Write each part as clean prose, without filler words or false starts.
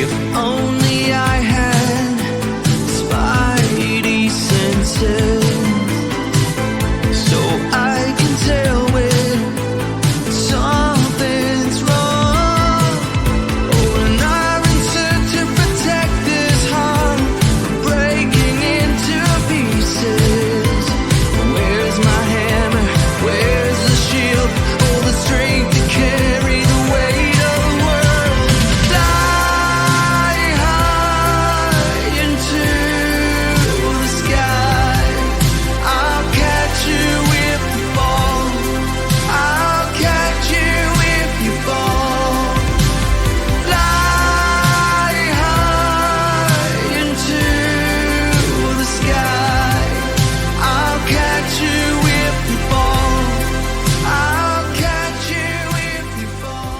If only I had spidey senses, so I can tell when something's wrong. Oh, and I'm in search to protect this heart from breaking into pieces. Where's my hammer? Where's the shield? All the strength to carry the weight of the world. Fly high into the sky. I'll catch you if you fall. I'll catch you if you fall. Fly high into the sky. I'll catch you if you fall. I'll catch you if you fall.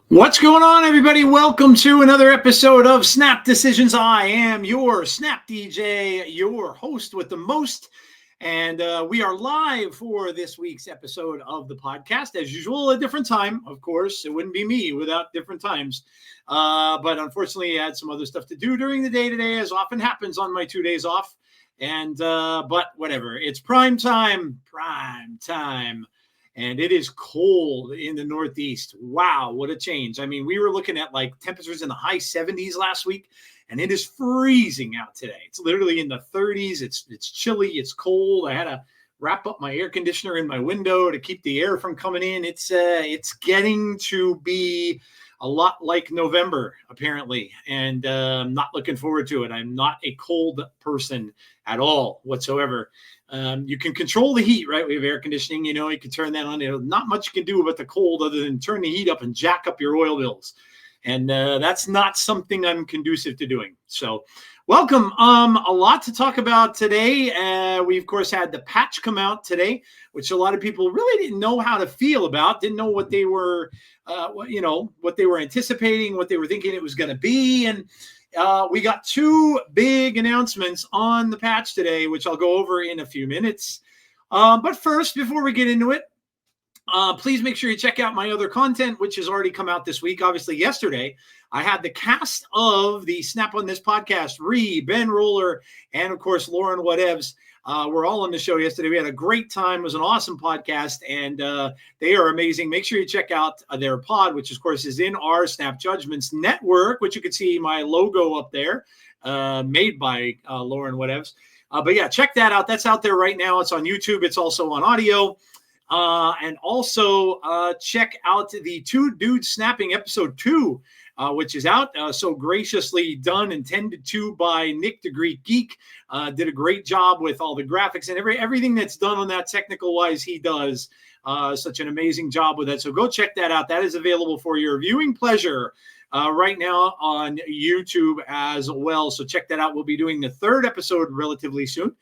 What's going on, everybody? Welcome to another episode of Snap Decisions. I am your Snap DJ, your host with the most, and we are live for this week's episode of the podcast. As usual, a different time, of course. It wouldn't be me without different times. But unfortunately, I had some other stuff to do during the day today, as often happens on my 2 days off. And but whatever, it's prime time. And it is cold in the Northeast. Wow, what a change. I mean, we were looking at like temperatures in the high 70s last week, and it is freezing out today. It's literally in the 30s. It's chilly. It's cold. I had to wrap up my air conditioner in my window to keep the air from coming in. It's getting to be a lot like November, apparently, and I'm not looking forward to it. I'm not a cold person at all whatsoever. You can control the heat, right? We have air conditioning, you can turn that on. Not much you can do about the cold other than turn the heat up and jack up your oil bills. And that's not something I'm conducive to doing. So welcome. A lot to talk about today. We, of course, had the patch come out today, which a lot of people really didn't know how to feel about, didn't know what they were, what they were anticipating, what they were thinking it was going to be. And we got two big announcements on the patch today, which I'll go over in a few minutes. But first, before we get into it, please make sure you check out my other content, which has already come out this week. Obviously, yesterday, I had the cast of the Snap on This podcast, Ree, Ben Roller, and, of course, Lauren Whatevs. We're all on the show yesterday. We had a great time. It was an awesome podcast, and they are amazing. Make sure you check out their pod, which, of course, is in our Snap Judgments network, which you can see my logo up there, made by Lauren Whatevs. But, yeah, check that out. That's out there right now. It's on YouTube. It's also on audio. And also check out the Two Dudes Snapping episode 2, which is out. So graciously done and tended to by Nick the Greek Geek. Did a great job with all the graphics and everything that's done on that technical wise. He does such an amazing job with it. So go check that out. That is available for your viewing pleasure right now on YouTube as well. So check that out. We'll be doing the third episode relatively soon.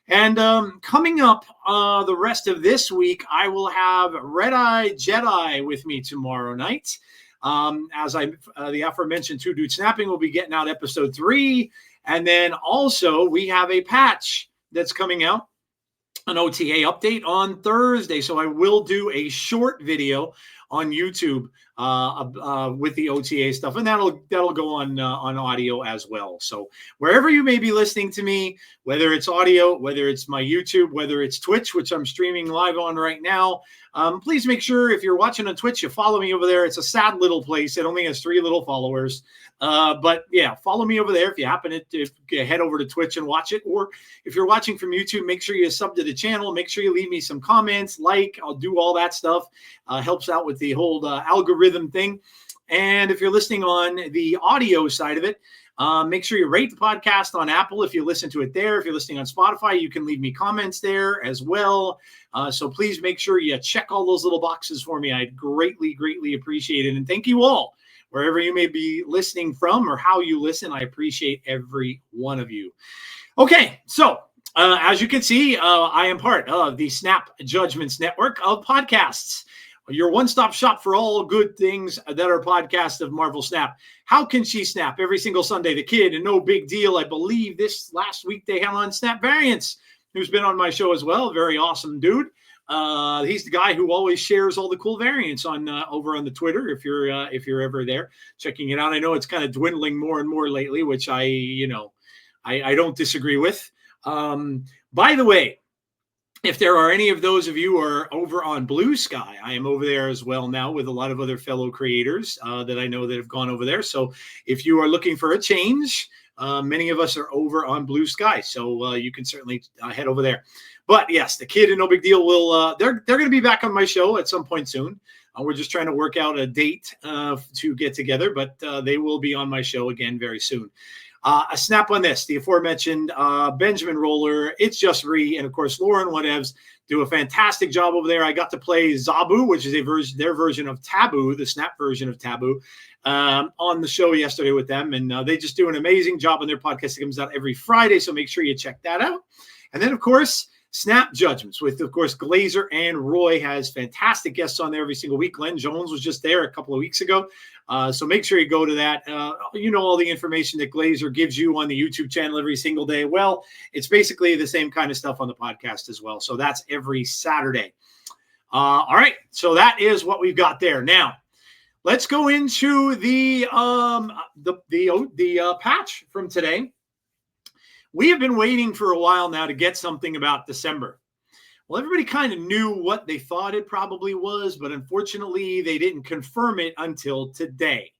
And coming up the rest of this week, I will have Red Eye Jedi with me tomorrow night. As the aforementioned Two Dudes Snapping will be getting out episode 3. And then also we have a patch that's coming out, an OTA update on Thursday. So I will do a short video on YouTube with the OTA stuff, and that'll go on audio as well. So wherever you may be listening to me, whether it's audio, whether it's my YouTube, whether it's Twitch, which I'm streaming live on right now, please make sure if you're watching on Twitch, you follow me over there. It's a sad little place. It only has 3 little followers. But yeah, follow me over there if you happen to head over to Twitch and watch it. Or if you're watching from YouTube, make sure you sub to the channel. Make sure you leave me some comments, I'll do all that stuff. Helps out with the whole algorithm thing. And if you're listening on the audio side of it, Make sure you rate the podcast on Apple if you listen to it there. If you're listening on Spotify, you can leave me comments there as well. So please make sure you check all those little boxes for me. I'd greatly, greatly appreciate it. And thank you all, wherever you may be listening from or how you listen. I appreciate every one of you. Okay, so as you can see, I am part of the Snap Judgments network of podcasts, your one-stop shop for all good things that are podcasts of Marvel Snap. How can she snap? Every single Sunday, the kid, and no big deal. I believe this last week they had on Snap Variants, who's been on my show as well. Very awesome dude. He's the guy who always shares all the cool variants on over on the Twitter. If you're ever there checking it out, I know it's kind of dwindling more and more lately, which I don't disagree with. By the way, if there are any of those of you who are over on Blue Sky, I am over there as well now with a lot of other fellow creators that I know that have gone over there. So if you are looking for a change, many of us are over on Blue Sky, so you can certainly head over there. But yes, the kid and no big deal will they're going to be back on my show at some point soon. We're just trying to work out a date to get together, but they will be on my show again very soon. A snap on this, the aforementioned Benjamin Roller, It's Just Ree, and of course Lauren Whatevs do a fantastic job over there. I got to play Zabu, which is their version of Taboo, the Snap version of Taboo, on the show yesterday with them, and they just do an amazing job on their podcast. It comes out every Friday, so make sure you check that out. And then of course Snap Judgments with, of course, Glazer and Roy has fantastic guests on there every single week. Glenn Jones was just there a couple of weeks ago. So make sure you go to that. All the information that Glazer gives you on the YouTube channel every single day. Well, it's basically the same kind of stuff on the podcast as well. So that's every Saturday. All right. So that is what we've got there. Now, let's go into the patch from today. We have been waiting for a while now to get something about December. Well, everybody kind of knew what they thought it probably was, but unfortunately, they didn't confirm it until today.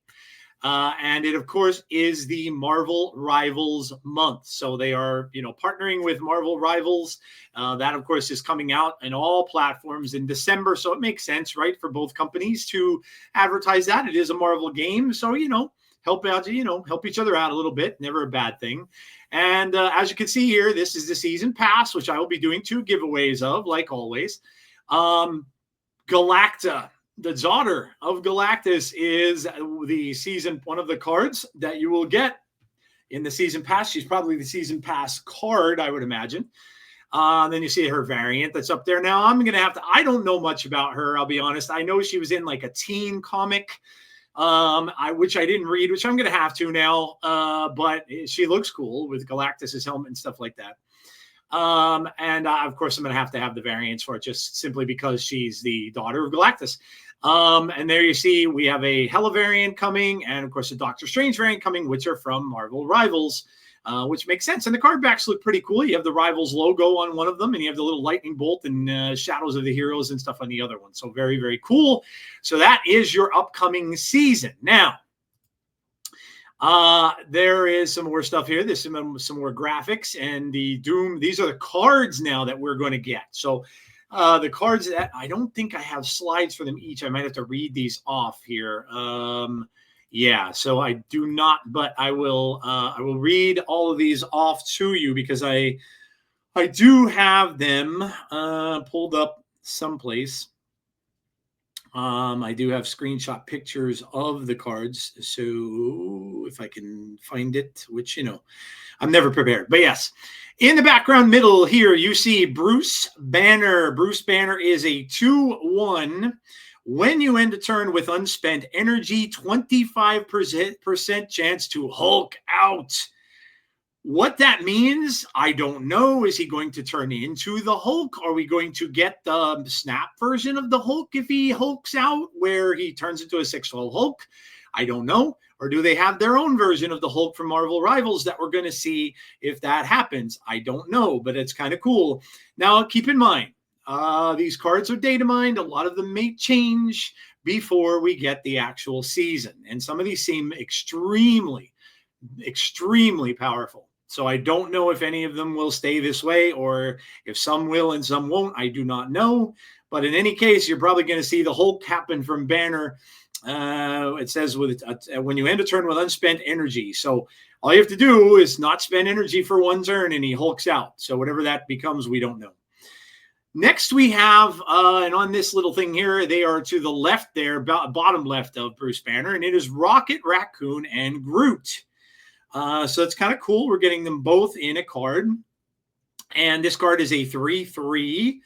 And it, of course, is the Marvel Rivals month. So they are, partnering with Marvel Rivals. That, of course, is coming out in all platforms in December. So it makes sense, right, for both companies to advertise that. It is a Marvel game. So, help out, help each other out a little bit. Never a bad thing. And as you can see here, this is the season pass, which I will be doing 2 giveaways of, like always. Galacta, the daughter of Galactus, is the season, one of the cards that you will get in the season pass. She's probably the season pass card, I would imagine. Then you see her variant that's up there. Now, I'm going to have to, I don't know much about her, I'll be honest. I know she was in like a teen comic, which I didn't read, which I'm going to have to now. But she looks cool with Galactus's helmet and stuff like that. And of course, I'm going to have the variants for it just simply because she's the daughter of Galactus. And there you see, we have a Hela variant coming and of course a Doctor Strange variant coming, which are from Marvel Rivals, which makes sense. And the card backs look pretty cool. You have the Rivals logo on one of them and you have the little lightning bolt and shadows of the heroes and stuff on the other one. So very, very cool. So that is your upcoming season. Now, there is some more stuff here. There's some more graphics and the Doom. These are the cards now that we're going to get. So the cards that I don't think I have slides for them each. I might have to read these off here. Yeah, so I do not, but I will read all of these off to you because I do have them pulled up someplace. I do have screenshot pictures of the cards. So if I can find it, which, I'm never prepared, but yes. In the background middle here, you see Bruce Banner. Bruce Banner is a 2/1. When you end a turn with unspent energy, 25% chance to Hulk out. What that means, I don't know. Is he going to turn into the Hulk? Are we going to get the Snap version of the Hulk if he hulks out, where he turns into a 6'12" Hulk? I don't know. Or do they have their own version of the Hulk from Marvel Rivals that we're going to see if that happens? I don't know, but it's kind of cool. Now, keep in mind, these cards are data mined. A lot of them may change before we get the actual season. And some of these seem extremely, extremely powerful. So I don't know if any of them will stay this way or if some will and some won't. I do not know. But in any case, you're probably going to see the Hulk happen from Banner. It says when you end a turn with unspent energy. So All you have to do is not spend energy for one turn, and he hulks out. So whatever that becomes, we don't know. Next, we have, and on this little thing here, they are to the left there, bottom left of Bruce Banner, and it is Rocket Raccoon and Groot. So it's kind of cool. We're getting them both in a card. And this card is a 3/3.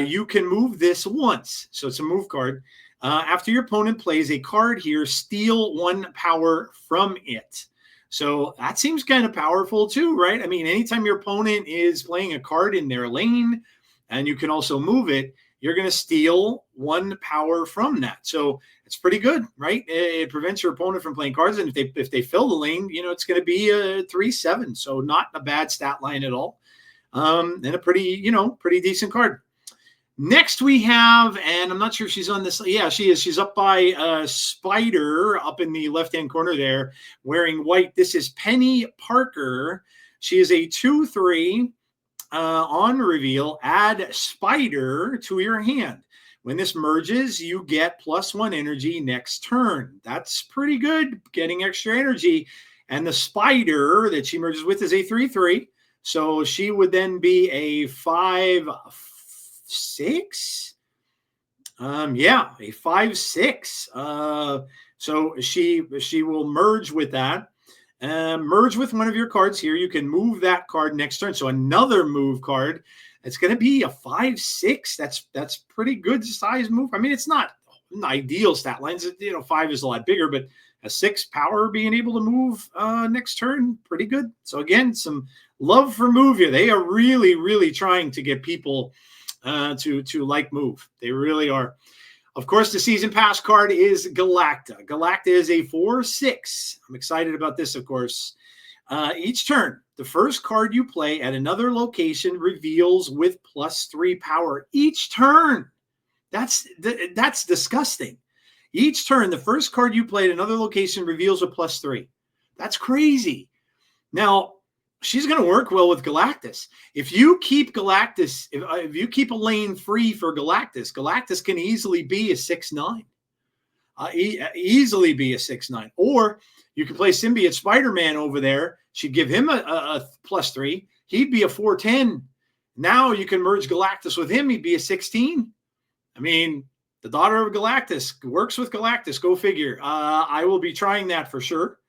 You can move this once. So it's a move card. After your opponent plays a card here, steal 1 power from it. So that seems kind of powerful too, right? I mean, anytime your opponent is playing a card in their lane, and you can also move it, you're going to steal 1 power from that. So it's pretty good, right? It prevents your opponent from playing cards. And if they fill the lane, it's going to be a 3/7. So not a bad stat line at all. And a pretty decent card. Next we have, and I'm not sure if she's on this. Yeah, she is. She's up by Spider up in the left-hand corner there, wearing white. This is Penny Parker. She is a 2/3. On reveal, add Spider to your hand. When this merges, you get +1 energy next turn. That's pretty good, getting extra energy. And the Spider that she merges with is a 3/3. So she would then be a 5/6. A 5/6. So she will merge with that. Merge with one of your cards here. You can move that card next turn. So another move card. It's going to be a 5/6. That's pretty good size move. I mean, it's not an ideal stat lines. 5 is a lot bigger, but a 6 power being able to move next turn, pretty good. So again, some love for move here. They are really, really trying to get people to like move. They really are. Of course, the season pass card is Galacta. Galacta is a 4/6. I'm excited about this, of course. Each turn, the first card you play at another location reveals with +3 power. Each turn. That's disgusting. Each turn, the first card you play at another location reveals with +3. That's crazy. Now, she's going to work well with Galactus. If you keep Galactus, if you keep a lane free for Galactus, Galactus can easily be a 6/9. Easily be a 6/9. Or you can play Symbiote Spider-Man over there. She'd give him a +3. He'd be a 4/10. Now you can merge Galactus with him. He'd be a 16. I mean, the daughter of Galactus works with Galactus. Go figure. I will be trying that for sure.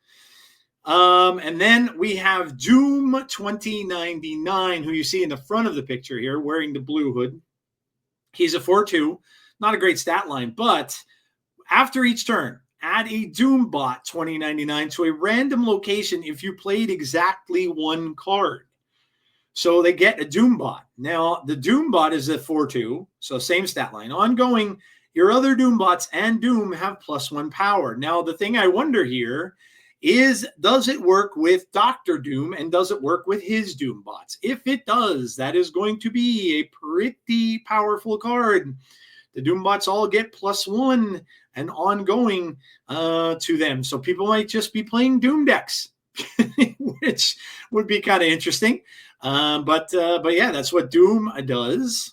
And then we have Doom 2099, who you see in the front of the picture here, wearing the blue hood. He's a 4/2. Not a great stat line, but after each turn, add a Doombot 2099 to a random location if you played exactly 1 card. So they get a Doombot. Now, the Doombot is a 4/2, so same stat line. Ongoing, your other Doombots and Doom have +1 power. Now, the thing I wonder here is, does it work with Dr. Doom, and does it work with his Doombots? If it does, that is going to be a pretty powerful card. The Doombots all get +1 and ongoing to them. So people might just be playing Doom decks, which would be kind of interesting. But yeah, that's what Doom does.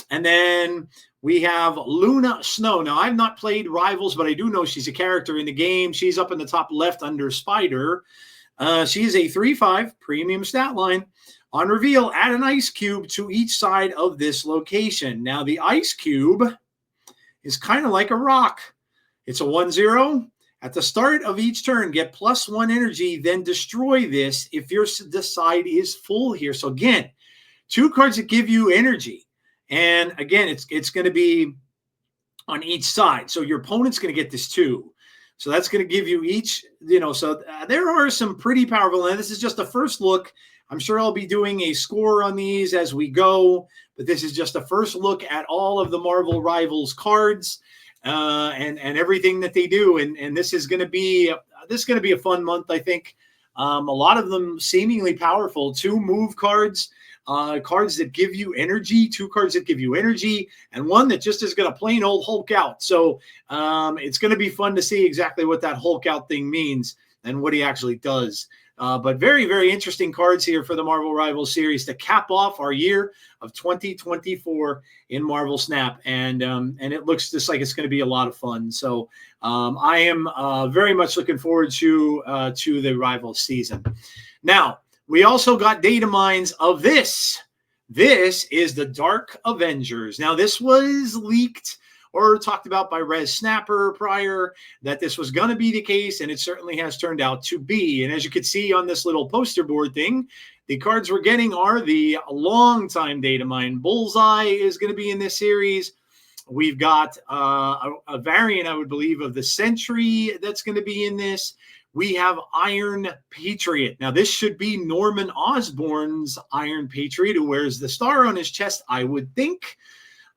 And then we have Luna Snow. Now, I've not played Rivals, but I do know she's a character in the game. She's up in the top left under Spider. She's a 3/5 premium stat line. On reveal, add an ice cube to each side of this location. Now, the ice cube is kind of like a rock. It's a 1/0. At the start of each turn, get +1 energy, then destroy this if the side is full here. So again, 2 cards that give you energy. And again, it's going to be on each side. So your opponent's going to get this too. So that's going to give you each, so there are some pretty powerful. And this is just a first look. I'm sure I'll be doing a score on these as we go, but this is just a first look at all of the Marvel Rivals cards and everything that they do. And this is going to be a fun month, I think. A lot of them seemingly powerful. 2 move cards. Cards that give you energy, 2 cards that give you energy, and 1 that just is going to plain old Hulk out. So it's going to be fun to see exactly what that Hulk out thing means and what he actually does. But very, very interesting cards here for the Marvel Rivals series to cap off our year of 2024 in Marvel Snap. And it looks just like it's going to be a lot of fun. So I am very much looking forward to the Rivals season. Now, we also got data mines of this. This is the Dark Avengers. Now, this was leaked or talked about by Rez Snapper prior that this was going to be the case, and it certainly has turned out to be. And as you can see on this little poster board thing, the cards we're getting are the long-time data mine. Bullseye is going to be in this series. We've got a variant, I would believe, of the Sentry that's going to be in this. We have Iron Patriot. Now, this should be Norman Osborn's Iron Patriot, who wears the star on his chest, I would think.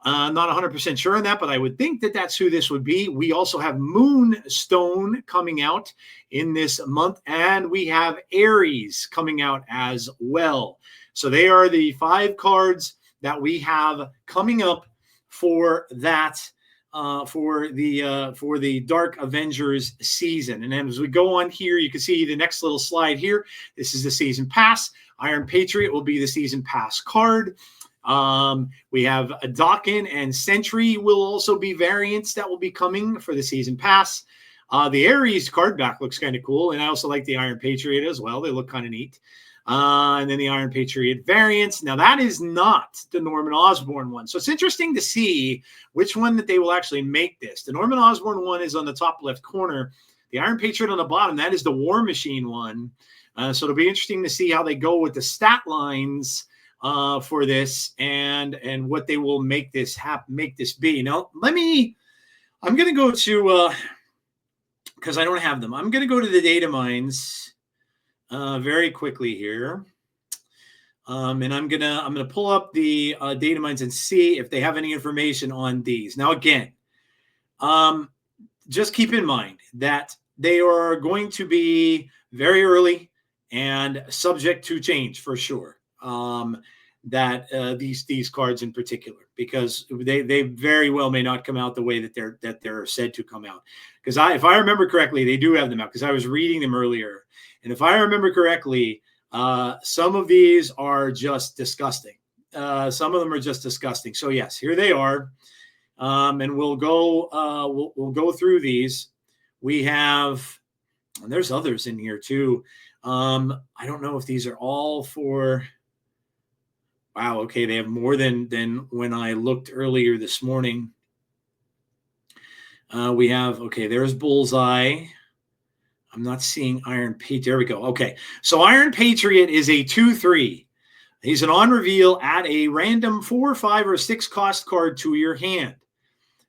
I'm not 100% sure on that, but I would think that that's who this would be. We also have Moonstone coming out in this month, and we have Ares coming out as well. So they are the 5 cards that we have coming up for that. For the Dark Avengers season. And as we go on here, you can see the next little slide here. This is the season pass. Iron Patriot will be the season pass card. We have a Dawkin and Sentry will also be variants that will be coming for the season pass. The Ares card back looks kind of cool. And I also like the Iron Patriot as well. They look kind of neat. And then the Iron Patriot variants. Now, that is not the Norman Osborn one. So it's interesting to see which one that they will actually make this. The Norman Osborn one is on the top left corner. The Iron Patriot on the bottom, that is the War Machine one. So it'll be interesting to see how they go with the stat lines for this and what they will make this be. Now, I'm going to go to, because I don't have them. I'm going to go to the data mines very quickly here. And I'm gonna pull up the data mines and see if they have any information on these. Now, again, just keep in mind that they are going to be very early and subject to change for sure. These cards in particular, because they very well may not come out the way that they're said to come out. Because if I remember correctly, they do have them out because I was reading them earlier. And if I remember correctly, some of these are just disgusting. Some of them are just disgusting. So yes, here they are, and we'll go through these. We have, and there's others in here too. I don't know if these are all for. Wow. Okay, they have more than when I looked earlier this morning. We have there's Bullseye. I'm not seeing Iron Patriot. There we go. Okay. So Iron Patriot is a 2/3. He's an on reveal, add a random 4, 5, or 6 cost card to your hand.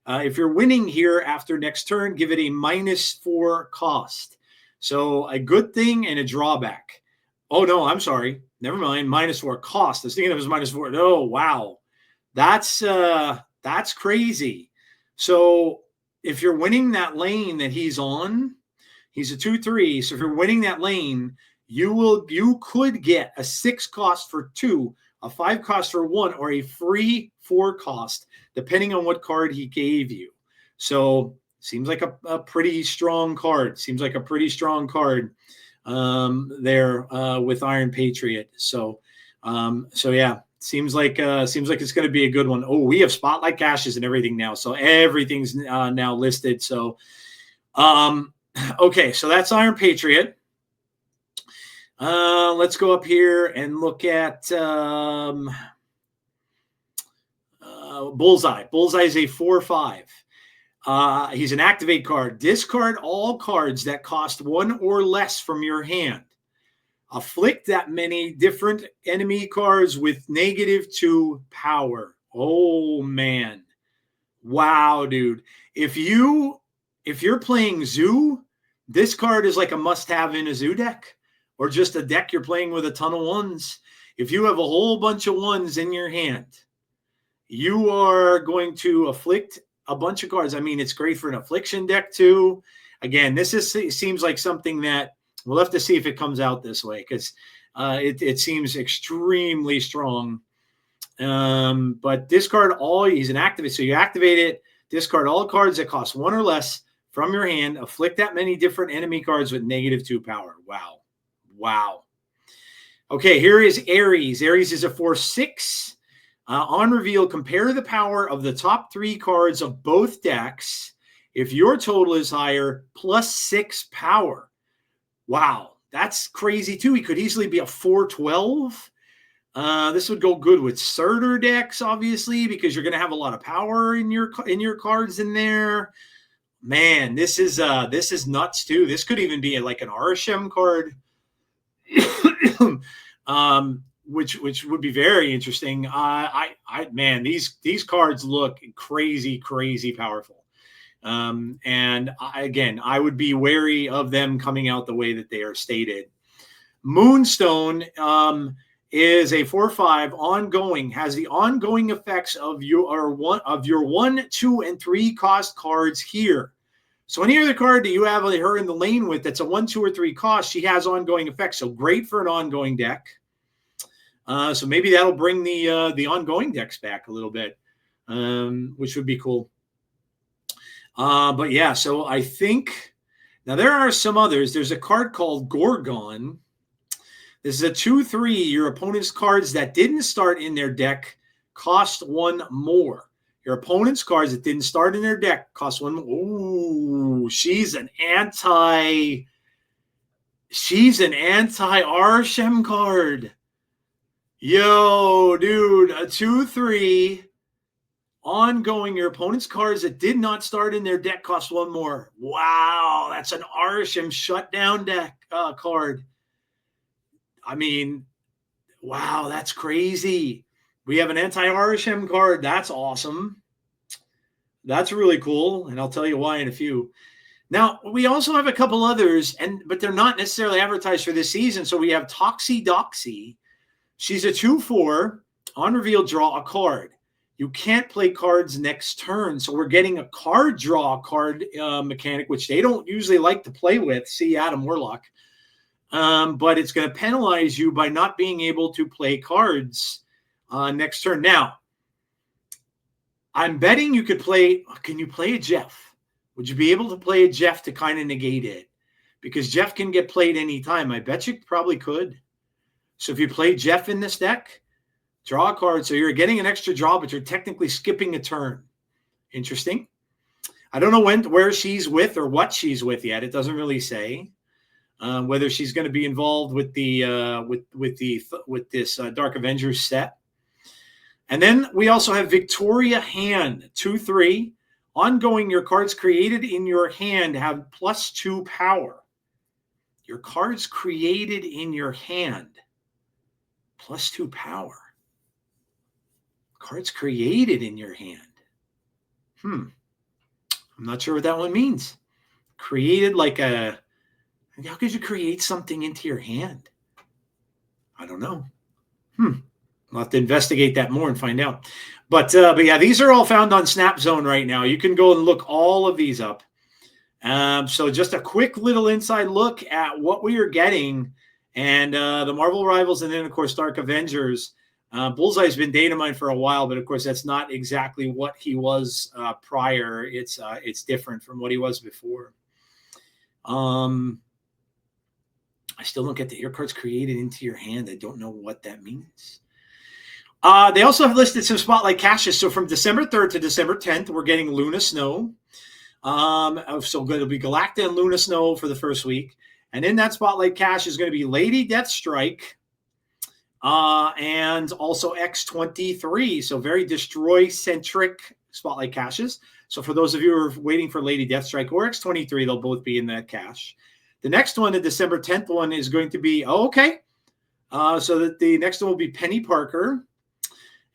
If you're winning here after next turn, give it a -4 cost. So a good thing and a drawback. Oh, no, I'm sorry. Never mind. -4 cost. I was thinking it was -4. Oh, wow. That's crazy. So if you're winning that lane that he's on, he's a 2/3. So if you're winning that lane, you could get a 6 cost for 2, a 5 cost for 1, or a free 4 cost, depending on what card he gave you. So seems like a pretty strong card. Seems like a pretty strong card there with Iron Patriot. So yeah, seems like it's going to be a good one. Oh, we have spotlight caches and everything now. So everything's now listed. So okay, so that's Iron Patriot. Let's go up here and look at Bullseye. Bullseye is a 4/5. He's an activate card. Discard all cards that cost 1 or less from your hand. Afflict that many different enemy cards with -2 power. Oh, man. Wow, dude. If you're playing Zoo, this card is like a must-have in a Zoo deck, or just a deck you're playing with a ton of 1s. If you have a whole bunch of 1s in your hand, you are going to afflict a bunch of cards. I mean, it's great for an affliction deck too. Again, seems like something that we'll have to see if it comes out this way, because it seems extremely strong. But discard all. He's an activate, so you activate it. Discard all cards that cost 1 or less from your hand. Afflict that many different enemy cards with -2 power. Wow. Wow. Okay, here is Aries. Aries is a 4/6. On reveal, compare the power of the top 3 cards of both decks. If your total is higher, +6 power. Wow, that's crazy too. He could easily be a 4/12. This would go good with Surtur decks, obviously, because you're going to have a lot of power in your cards in there. Man, this is nuts too. This could even be like an Arishem card, which would be very interesting. Man, these cards look crazy powerful. And I would be wary of them coming out the way that they are stated. Moonstone is a 4/5 ongoing, has the ongoing effects of your 1, 2, and 3 cost cards here. So any other card that you have her in the lane with that's a 1, 2, or 3 cost, she has ongoing effects. So great for an ongoing deck. So maybe that'll bring the ongoing decks back a little bit, which would be cool. But yeah, so I think now there are some others. There's a card called Gorgon. This is a 2/3. Your opponent's cards that didn't start in their deck cost 1 more. Your opponent's cards that didn't start in their deck cost 1 more. Ooh, she's an anti-Arishem card. Yo, dude, a 2/3 ongoing. Your opponent's cards that did not start in their deck cost 1 more. Wow, that's an Arishem shutdown deck card. I mean, wow, that's crazy. We have an anti-Arishem card. That's awesome. That's really cool, and I'll tell you why in a few. Now, we also have a couple others, but they're not necessarily advertised for this season. So we have Toxie. She's a 2/4. On reveal, draw a card. You can't play cards next turn. So we're getting a card draw card mechanic, which they don't usually like to play with. See Adam Warlock. But it's going to penalize you by not being able to play cards next turn. Now, I'm betting you could play. Can you play a Jeff? Would you be able to play a Jeff to kind of negate it? Because Jeff can get played anytime. I bet you probably could. So if you play Jeff in this deck, draw a card. So you're getting an extra draw, but you're technically skipping a turn. Interesting. I don't know where she's with or what she's with yet. It doesn't really say. Whether she's going to be involved with this Dark Avengers set. And then we also have Victoria Hand, 2/3. Ongoing, your cards created in your hand have +2 power. Your cards created in your hand, +2 power. Cards created in your hand. I'm not sure what that one means. Created like a... How could you create something into your hand? I don't know. I'll have to investigate that more and find out. But yeah, these are all found on Snap Zone right now. You can go and look all of these up. So just a quick little inside look at what we are getting and the Marvel Rivals, and then, of course, Dark Avengers. Bullseye's been data mined for a while, but, of course, that's not exactly what he was prior. It's different from what he was before. I still don't get your cards created into your hand. I don't know what that means. They also have listed some spotlight caches. So from December 3rd to December 10th, we're getting Luna Snow. So it'll be Galacta and Luna Snow for the first week. And in that spotlight cache is going to be Lady Deathstrike and also X-23. So very destroy-centric spotlight caches. So for those of you who are waiting for Lady Deathstrike or X-23, they'll both be in that cache. The next one, the December 10th one, is going to be, so that the next one will be Penny Parker.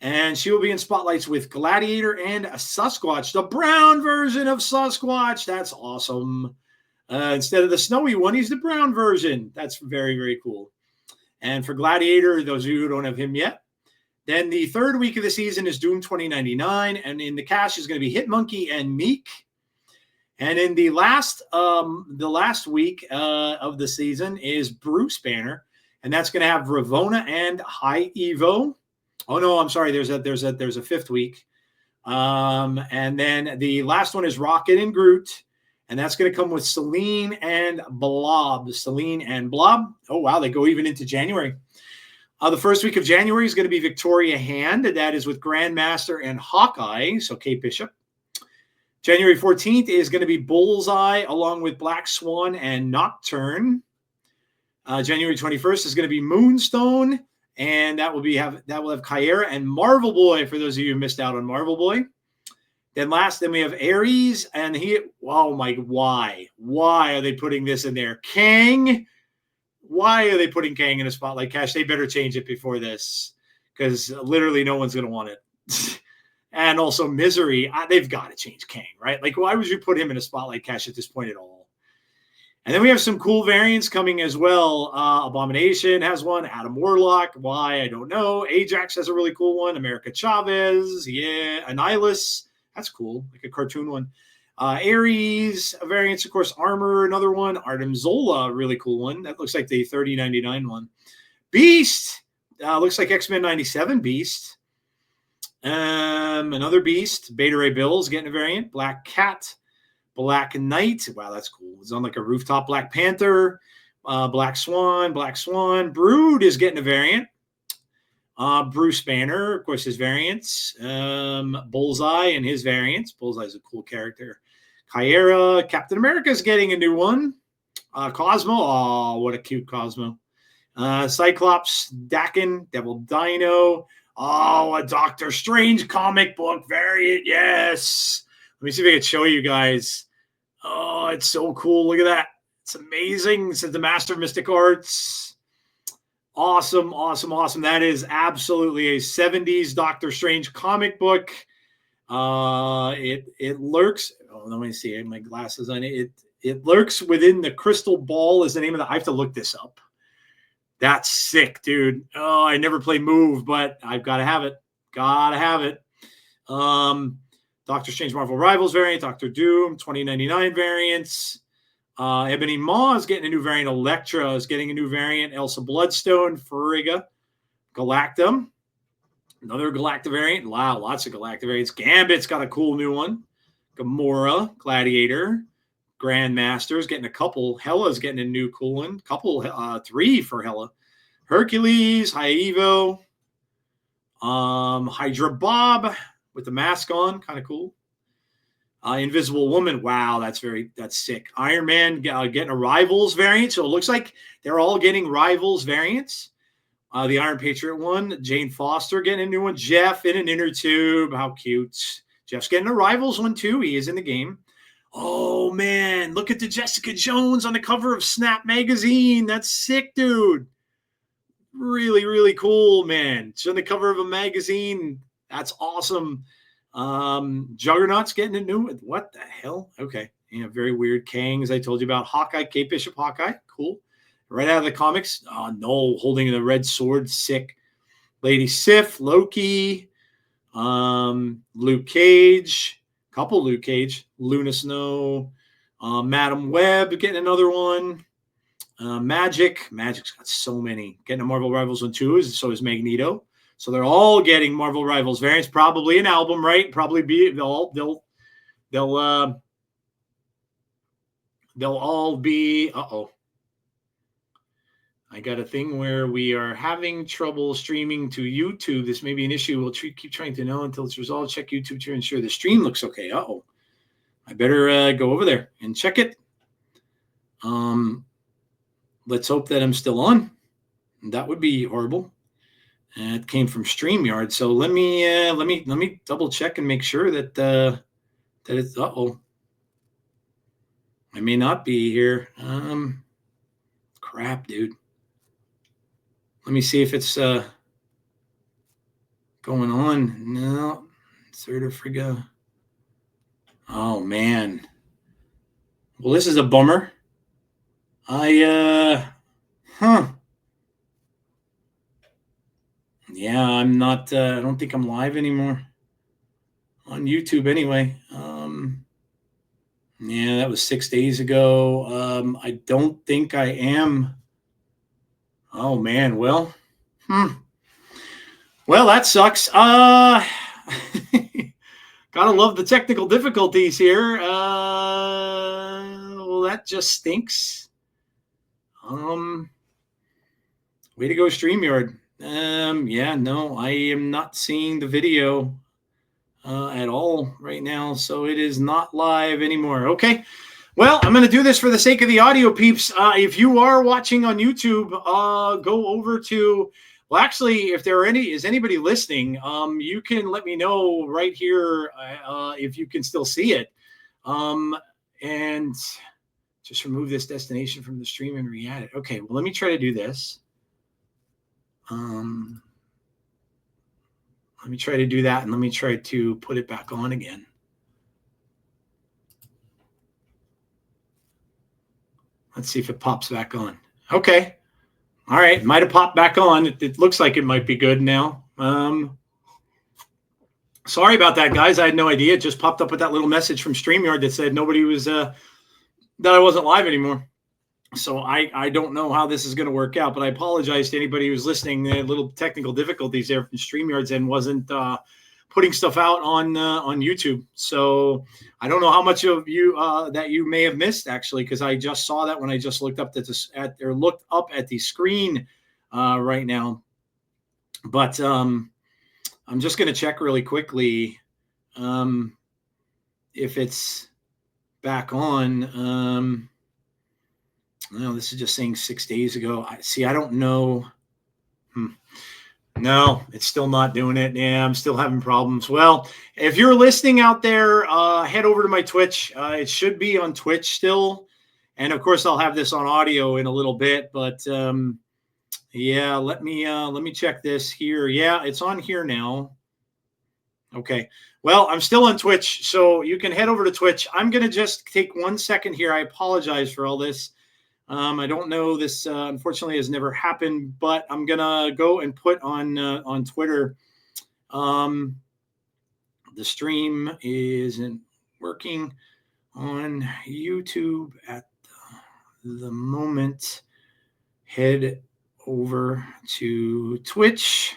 And she will be in spotlights with Gladiator and a Sasquatch, the brown version of Sasquatch. That's awesome. Instead of the snowy one, he's the brown version. That's very, very cool. And for Gladiator, those of you who don't have him yet, then the third week of the season is Doom 2099. And in the cache is going to be Hitmonkey and Meek. And in the last week of the season is Bruce Banner, and that's going to have Ravonna and High Evo. Oh no, I'm sorry. There's a fifth week, and then the last one is Rocket and Groot, And that's going to come with Celine and Blob. Celine and Blob. Oh, wow. They go even into January. The first week of January is going to be Victoria Hand. That is with Grandmaster and Hawkeye. So Kate Bishop. January 14th is going to be Bullseye along with Black Swan and Nocturne. January 21st is going to be Moonstone. And that will have Kyra and Marvel Boy for those of you who missed out on Marvel Boy. Then we have Ares, and why are they putting this in there? Kang, why are they putting Kang in a spotlight cache? They better change it before this, because literally no one's going to want it. And also Misery, they've got to change Kang, right? Like, why would you put him in a spotlight cache at this point at all? And then we have some cool variants coming as well. Abomination has one. Adam Warlock, why? I don't know. Ajax has a really cool one. America Chavez, yeah. Annihilus. That's cool, like a cartoon one. Ares, variants, of course. Armor, another one. Artem Zola, really cool one. That looks like the 3099 one. Beast, looks like X-Men 97 Beast. Another Beast. Beta Ray Bill's getting a variant. Black Cat, Black Knight. Wow, that's cool. It's on like a rooftop. Black Panther, Black Swan. Brood is getting a variant. Bruce Banner, of course, his variants. Bullseye and his variants. Bullseye's a cool character. Kyra, Captain America's getting a new one. Cosmo, oh, what a cute Cosmo. Cyclops, Dakin, Devil Dino. Oh, a Doctor Strange comic book variant, yes. Let me see if I can show you guys. Oh, it's so cool. Look at that. It's amazing. This is the Master of Mystic Arts. Awesome. That is absolutely a 70s Doctor Strange comic book. It lurks. Oh, let me see. I have my glasses on it. It lurks within the crystal ball is the name of I have to look this up. That's sick, dude. Oh, I never play Move, but I've got to have it. Doctor Strange Marvel Rivals variant, Doctor Doom, 2099 variants. Ebony Maw is getting a new variant. Elektra is getting a new variant. Elsa Bloodstone, Frigga, Galactum, another Galacta variant. Wow, lots of Galacta variants. Gambit's got a cool new one. Gamora, Gladiator, Grandmaster's getting a couple. Hela's getting a new cool one. Three for Hela. Hercules, Haivo, Hydra Bob with the mask on, kind of cool. Invisible Woman, wow, that's sick. Iron Man getting a Rivals variant, so it looks like they're all getting Rivals variants. The Iron Patriot one, Jane Foster getting a new one. Jeff in an inner tube, how cute. Jeff's getting a Rivals one too. He is in the game. Oh man, look at the Jessica Jones on the cover of Snap magazine. That's sick, dude. Really, really cool, man. She's on the cover of a magazine. That's awesome. Juggernaut's getting a new one. What the hell? Okay. Yeah, very weird. Kang, as I told you about. Hawkeye, Kate Bishop Hawkeye. Cool. Right out of the comics. Oh, no, holding the red sword. Sick. Lady Sif, Loki, Luke Cage, couple Luke Cage, Luna Snow, Madam Web getting another one. Magic's got so many. Getting a Marvel Rivals one too, so is Magneto. So they're all getting Marvel Rivals variants. Probably an album, right? Probably be they'll all be. I got a thing where we are having trouble streaming to YouTube. This may be an issue. We'll keep trying to know until it's resolved. Check YouTube to ensure the stream looks okay. I better go over there and check it. Let's hope that I'm still on. That would be horrible. It came from StreamYard, so let me double check and make sure that that it's. I may not be here. Crap, dude. Let me see if it's going on. No, Serta Frigga. Oh man. Well, this is a bummer. Yeah, I'm not. I don't think I'm live anymore on YouTube. Anyway, yeah, that was 6 days ago. I don't think I am. Oh man, well, well, that sucks. Gotta love the technical difficulties here. that just stinks. Way to go, StreamYard. Yeah, no, I am not seeing the video at all right now, so it is not live anymore. Okay. Well, I'm going to do this for the sake of the audio peeps. If you are watching on YouTube, go over to, well, actually, if there is anybody listening, you can let me know right here if you can still see it. And just remove this destination from the stream and re-add it. Okay, well, let me try to do this. Let me try to do that, and let me try to put it back on again. Let's see if it pops back on. Okay. All right. Might have popped back on. It looks like it might be good now. Sorry about that, guys. I had no idea. It just popped up with that little message from StreamYard that said nobody was, that I wasn't live anymore. So I don't know how this is going to work out, but I apologize to anybody who's listening. There little technical difficulties there from StreamYard's end wasn't putting stuff out on YouTube. So I don't know how much of you that you may have missed, actually, because I just saw that when I just looked up looked up at the screen right now. But I'm just going to check really quickly if it's back on. No, this is just saying 6 days ago. I don't know. No, it's still not doing it. Yeah, I'm still having problems. Well, if you're listening out there, head over to my Twitch. It should be on Twitch still. And of course, I'll have this on audio in a little bit. But yeah, let me check this here. Yeah, it's on here now. Okay. Well, I'm still on Twitch, so you can head over to Twitch. I'm going to just take 1 second here. I apologize for all this. I don't know. This unfortunately has never happened, but I'm gonna go and put on Twitter. The stream isn't working on YouTube at the moment. Head over to Twitch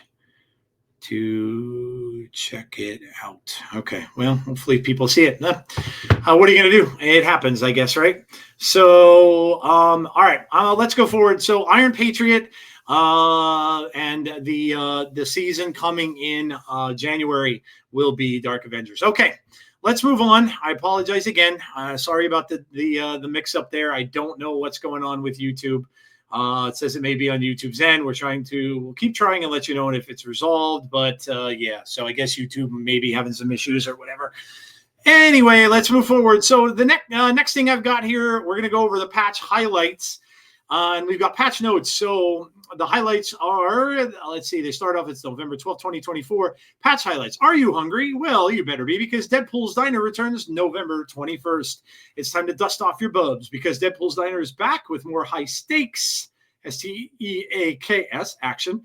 to check it out. Okay, well, hopefully people see it. What are you going to do? It happens, I guess, right? So, all right, let's go forward. So, Iron Patriot and the season coming in January will be Dark Avengers. Okay, let's move on. I apologize again. Sorry about the mix-up there. I don't know what's going on with YouTube. It says it may be on YouTube's end. We'll keep trying and let you know if it's resolved. But yeah, so I guess YouTube may be having some issues or whatever. Anyway, let's move forward. So the next thing I've got here, we're going to go over the patch highlights. And we've got patch notes. So the highlights are, let's see, they start off, it's November 12th, 2024. Patch highlights. Are you hungry? Well, you better be, because Deadpool's Diner returns November 21st. It's time to dust off your bubs, because Deadpool's Diner is back with more high stakes, STEAKS action.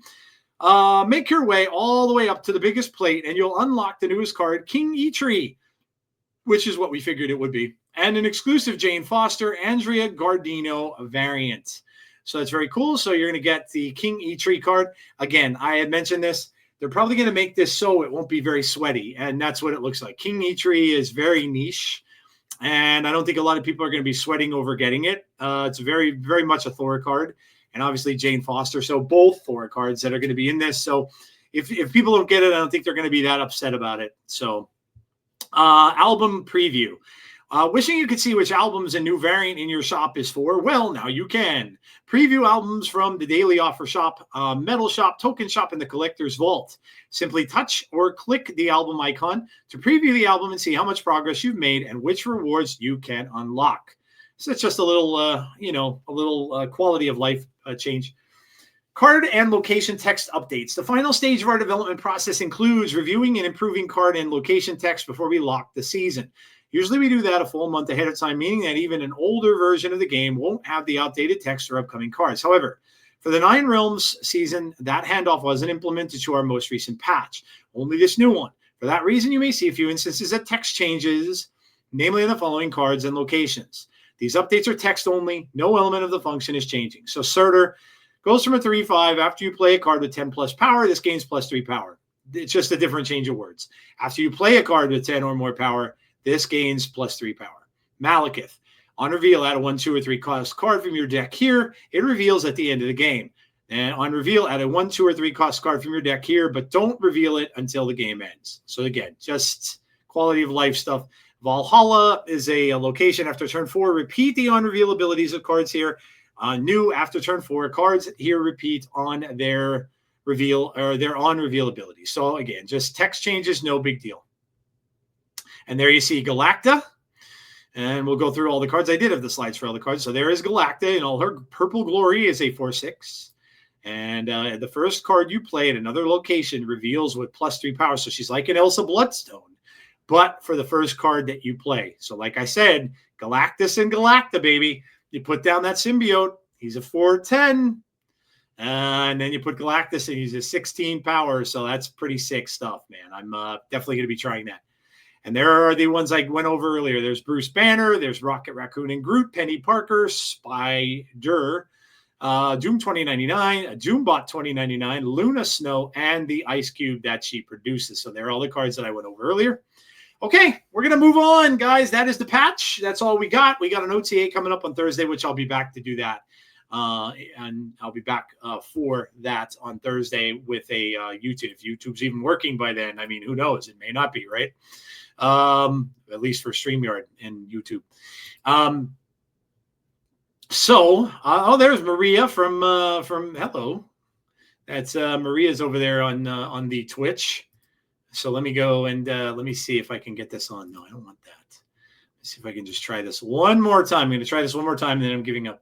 Make your way all the way up to the biggest plate, and you'll unlock the newest card, King Eitri, which is what we figured it would be, and an exclusive Jane Foster, Andrea Gardino variant. So that's very cool. So you're going to get the King Eitri card. Again, I had mentioned this. They're probably going to make this so it won't be very sweaty, and that's what it looks like. King Eitri is very niche, and I don't think a lot of people are going to be sweating over getting it. It's very, very much a Thor card, and obviously Jane Foster. So both Thor cards that are going to be in this. So if people don't get it, I don't think they're going to be that upset about it. So album preview. Wishing you could see which albums a new variant in your shop is for? Well, now you can. Preview albums from the Daily Offer Shop, Metal Shop, Token Shop, and the Collector's Vault. Simply touch or click the album icon to preview the album and see how much progress you've made and which rewards you can unlock. So it's just a little, quality of life change. Card and location text updates. The final stage of our development process includes reviewing and improving card and location text before we lock the season. Usually we do that a full month ahead of time, meaning that even an older version of the game won't have the outdated text or upcoming cards. However, for the Nine Realms season, that handoff wasn't implemented to our most recent patch, only this new one. For that reason, you may see a few instances of text changes, namely in the following cards and locations. These updates are text only. No element of the function is changing. So Surtur goes from a 3/5. After you play a card with 10 plus power, this gains +3 power. It's just a different change of words. After you play a card with 10 or more power, this gains +3 power. Malekith. On reveal, add a 1, 2, or 3 cost card from your deck here. It reveals at the end of the game. And on reveal, add a 1, 2, or 3 cost card from your deck here, but don't reveal it until the game ends. So again, just quality of life stuff. Valhalla is a location after turn 4. Repeat the on reveal abilities of cards here. New after turn 4. Cards here repeat on their reveal or their on reveal abilities. So again, just text changes, no big deal. And there you see Galacta. And we'll go through all the cards. I did have the slides for all the cards. So there is Galacta in all her purple glory is a 4/6. And the first card you play at another location reveals with +3 power. So she's like an Elsa Bloodstone, but for the first card that you play. So like I said, Galactus and Galacta, baby. You put down that symbiote. He's a 4/10. And then you put Galactus and he's a 16 power. So that's pretty sick stuff, man. I'm definitely going to be trying that. And there are the ones I went over earlier. There's Bruce Banner. There's Rocket Raccoon and Groot, Penny Parker, Spider, Doom 2099, Doombot 2099, Luna Snow, and the Ice Cube that she produces. So there are all the cards that I went over earlier. Okay, we're going to move on, guys. That is the patch. That's all we got. We got an OTA coming up on Thursday, which I'll be back to do that. And I'll be back for that on Thursday with a YouTube. If YouTube's even working by then, I mean, who knows? It may not be, right? At least for StreamYard and YouTube. There's Maria from hello. That's Maria's over there on the Twitch. So let me go and let me see if I can get this on. No, I don't want that. Let's see if I can just try this one more time. I'm going to try this one more time, and then I'm giving up.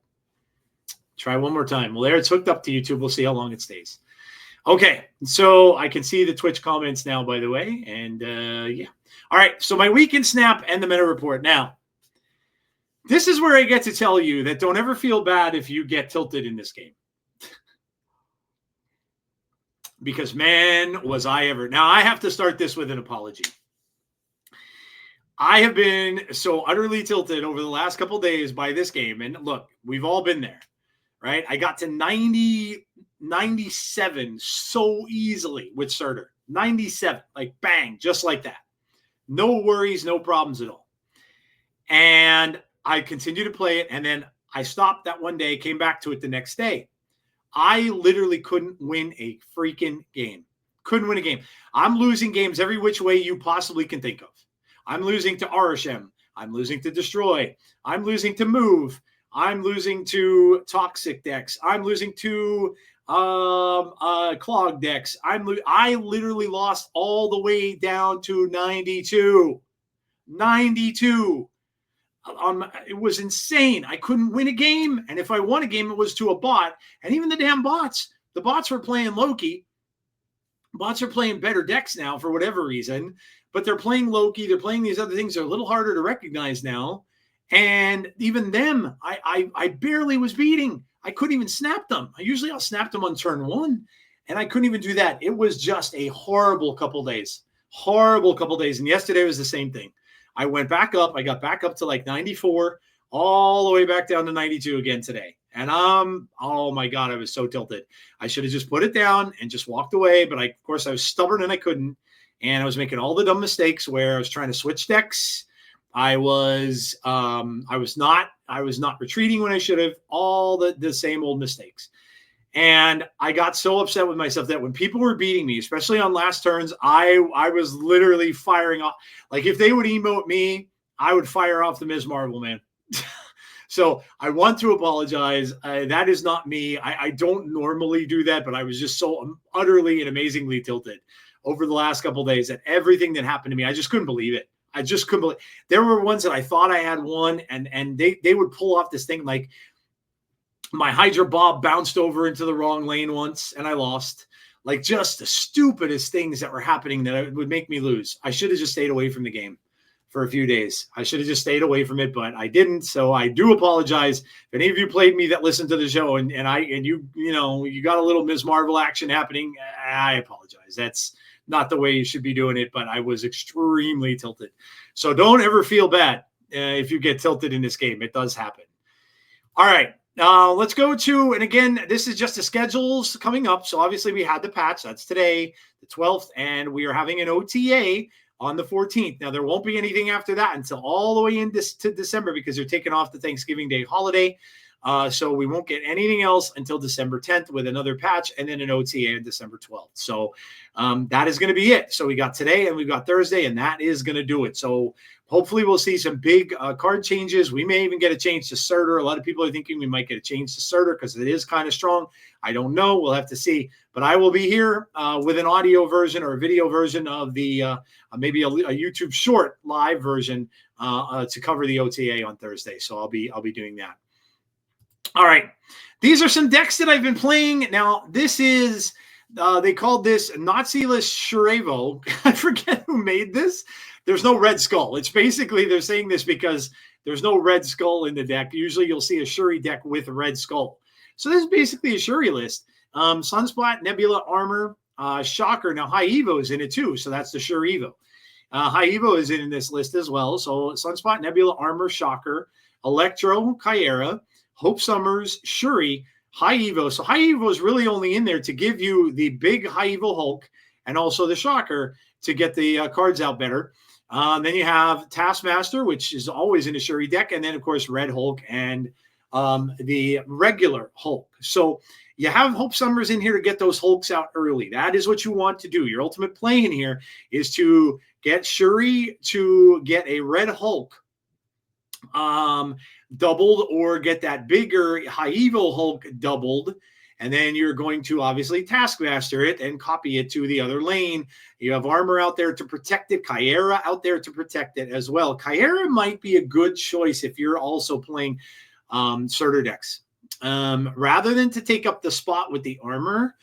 Try one more time. Well, there it's hooked up to YouTube. We'll see how long it stays. Okay, so I can see the Twitch comments now, by the way. And yeah. All right, so my weekend snap and the meta report. Now, this is where I get to tell you that don't ever feel bad if you get tilted in this game. Because, man, was I ever. Now, I have to start this with an apology. I have been so utterly tilted over the last couple of days by this game. And look, we've all been there, right? I got to 97 so easily with Surtur. 97, like bang, just like that. No worries, no problems at all. And I continued to play it, and then I stopped that one day, came back to it the next day. I literally couldn't win a freaking game. Couldn't win a game. I'm losing games every which way you possibly can think of. I'm losing to Arishem. I'm losing to Destroy. I'm losing to Move. I'm losing to Toxic decks. I'm losing to Clog decks. I literally lost all the way down to 92. 92. It was insane. I couldn't win a game. And if I won a game, it was to a bot. And even the damn bots, the bots were playing Loki. Bots are playing better decks now for whatever reason, but they're playing Loki. They're playing these other things. They're a little harder to recognize now. And even them, I barely was beating. I couldn't even snap them. I'll snap them on turn 1, and I couldn't even do that. It was just a horrible couple days. Horrible couple days. And yesterday was the same thing. I went back up. I got back up to like 94, all the way back down to 92 again today. And oh my God, I was so tilted. I should have just put it down and just walked away. But of course, I was stubborn and I couldn't. And I was making all the dumb mistakes where I was trying to switch decks. I was not retreating when I should have. All the same old mistakes. And I got so upset with myself that when people were beating me, especially on last turns, I was literally firing off. Like if they would emote me, I would fire off the Ms. Marvel, man. So I want to apologize. That is not me. I don't normally do that, but I was just so utterly and amazingly tilted over the last couple of days that everything that happened to me, I just couldn't believe it. I just couldn't believe. There were ones that I thought I had won, and they would pull off this thing like my Hydra Bob bounced over into the wrong lane once, and I lost. Like just the stupidest things that were happening that would make me lose. I should have just stayed away from the game for a few days. I should have just stayed away from it, but I didn't. So I do apologize. If any of you played me that listened to the show and you got a little Ms. Marvel action happening, I apologize. That's not the way you should be doing it, but I was extremely tilted. So don't ever feel bad if you get tilted in this game. It does happen. All right. Let's go to, and again, this is just the schedules coming up. So obviously we had the patch. That's today, the 12th, and we are having an OTA on the 14th. Now, there won't be anything after that until all the way into December because they're taking off the Thanksgiving Day holiday. So we won't get anything else until December 10th with another patch and then an OTA on December 12th. So that is going to be it. So we got today and we've got Thursday, and that is going to do it. So hopefully we'll see some big card changes. We may even get a change to Surtur. A lot of people are thinking we might get a change to Surtur because it is kind of strong. I don't know. We'll have to see. But I will be here with an audio version or a video version of the maybe a YouTube short live version to cover the OTA on Thursday. So I'll be doing that. All right. These are some decks that I've been playing. Now, this is, they called this Nazi-less Shurevo. I forget who made this. There's no red skull. It's basically, they're saying this because there's no red skull in the deck. Usually you'll see a Shuri deck with a red skull. So this is basically a Shuri list. Sunsplat, Nebula, Armor, Shocker. Now, High Evo is in it too. So that's the Shuri Evo. High Evo is in this list as well. So Sunspot, Nebula, Armor, Shocker, Electro, Kyera, Hope Summers, Shuri, High Evo. So High Evo is really only in there to give you the big High Evo Hulk and also the Shocker to get the cards out better. Then you have Taskmaster, which is always in a Shuri deck. And then, of course, Red Hulk and the regular Hulk. So you have Hope Summers in here to get those Hulks out early. That is what you want to do. Your ultimate play in here is to get Shuri to get a Red Hulk doubled, or get that bigger High Evo Hulk doubled, and then you're going to obviously Taskmaster it and copy it to the other lane. You have Armor out there to protect it, Kyera out there to protect it as well. Kyera might be a good choice if you're also playing Surtur decks. Rather than to take up the spot with the Armor,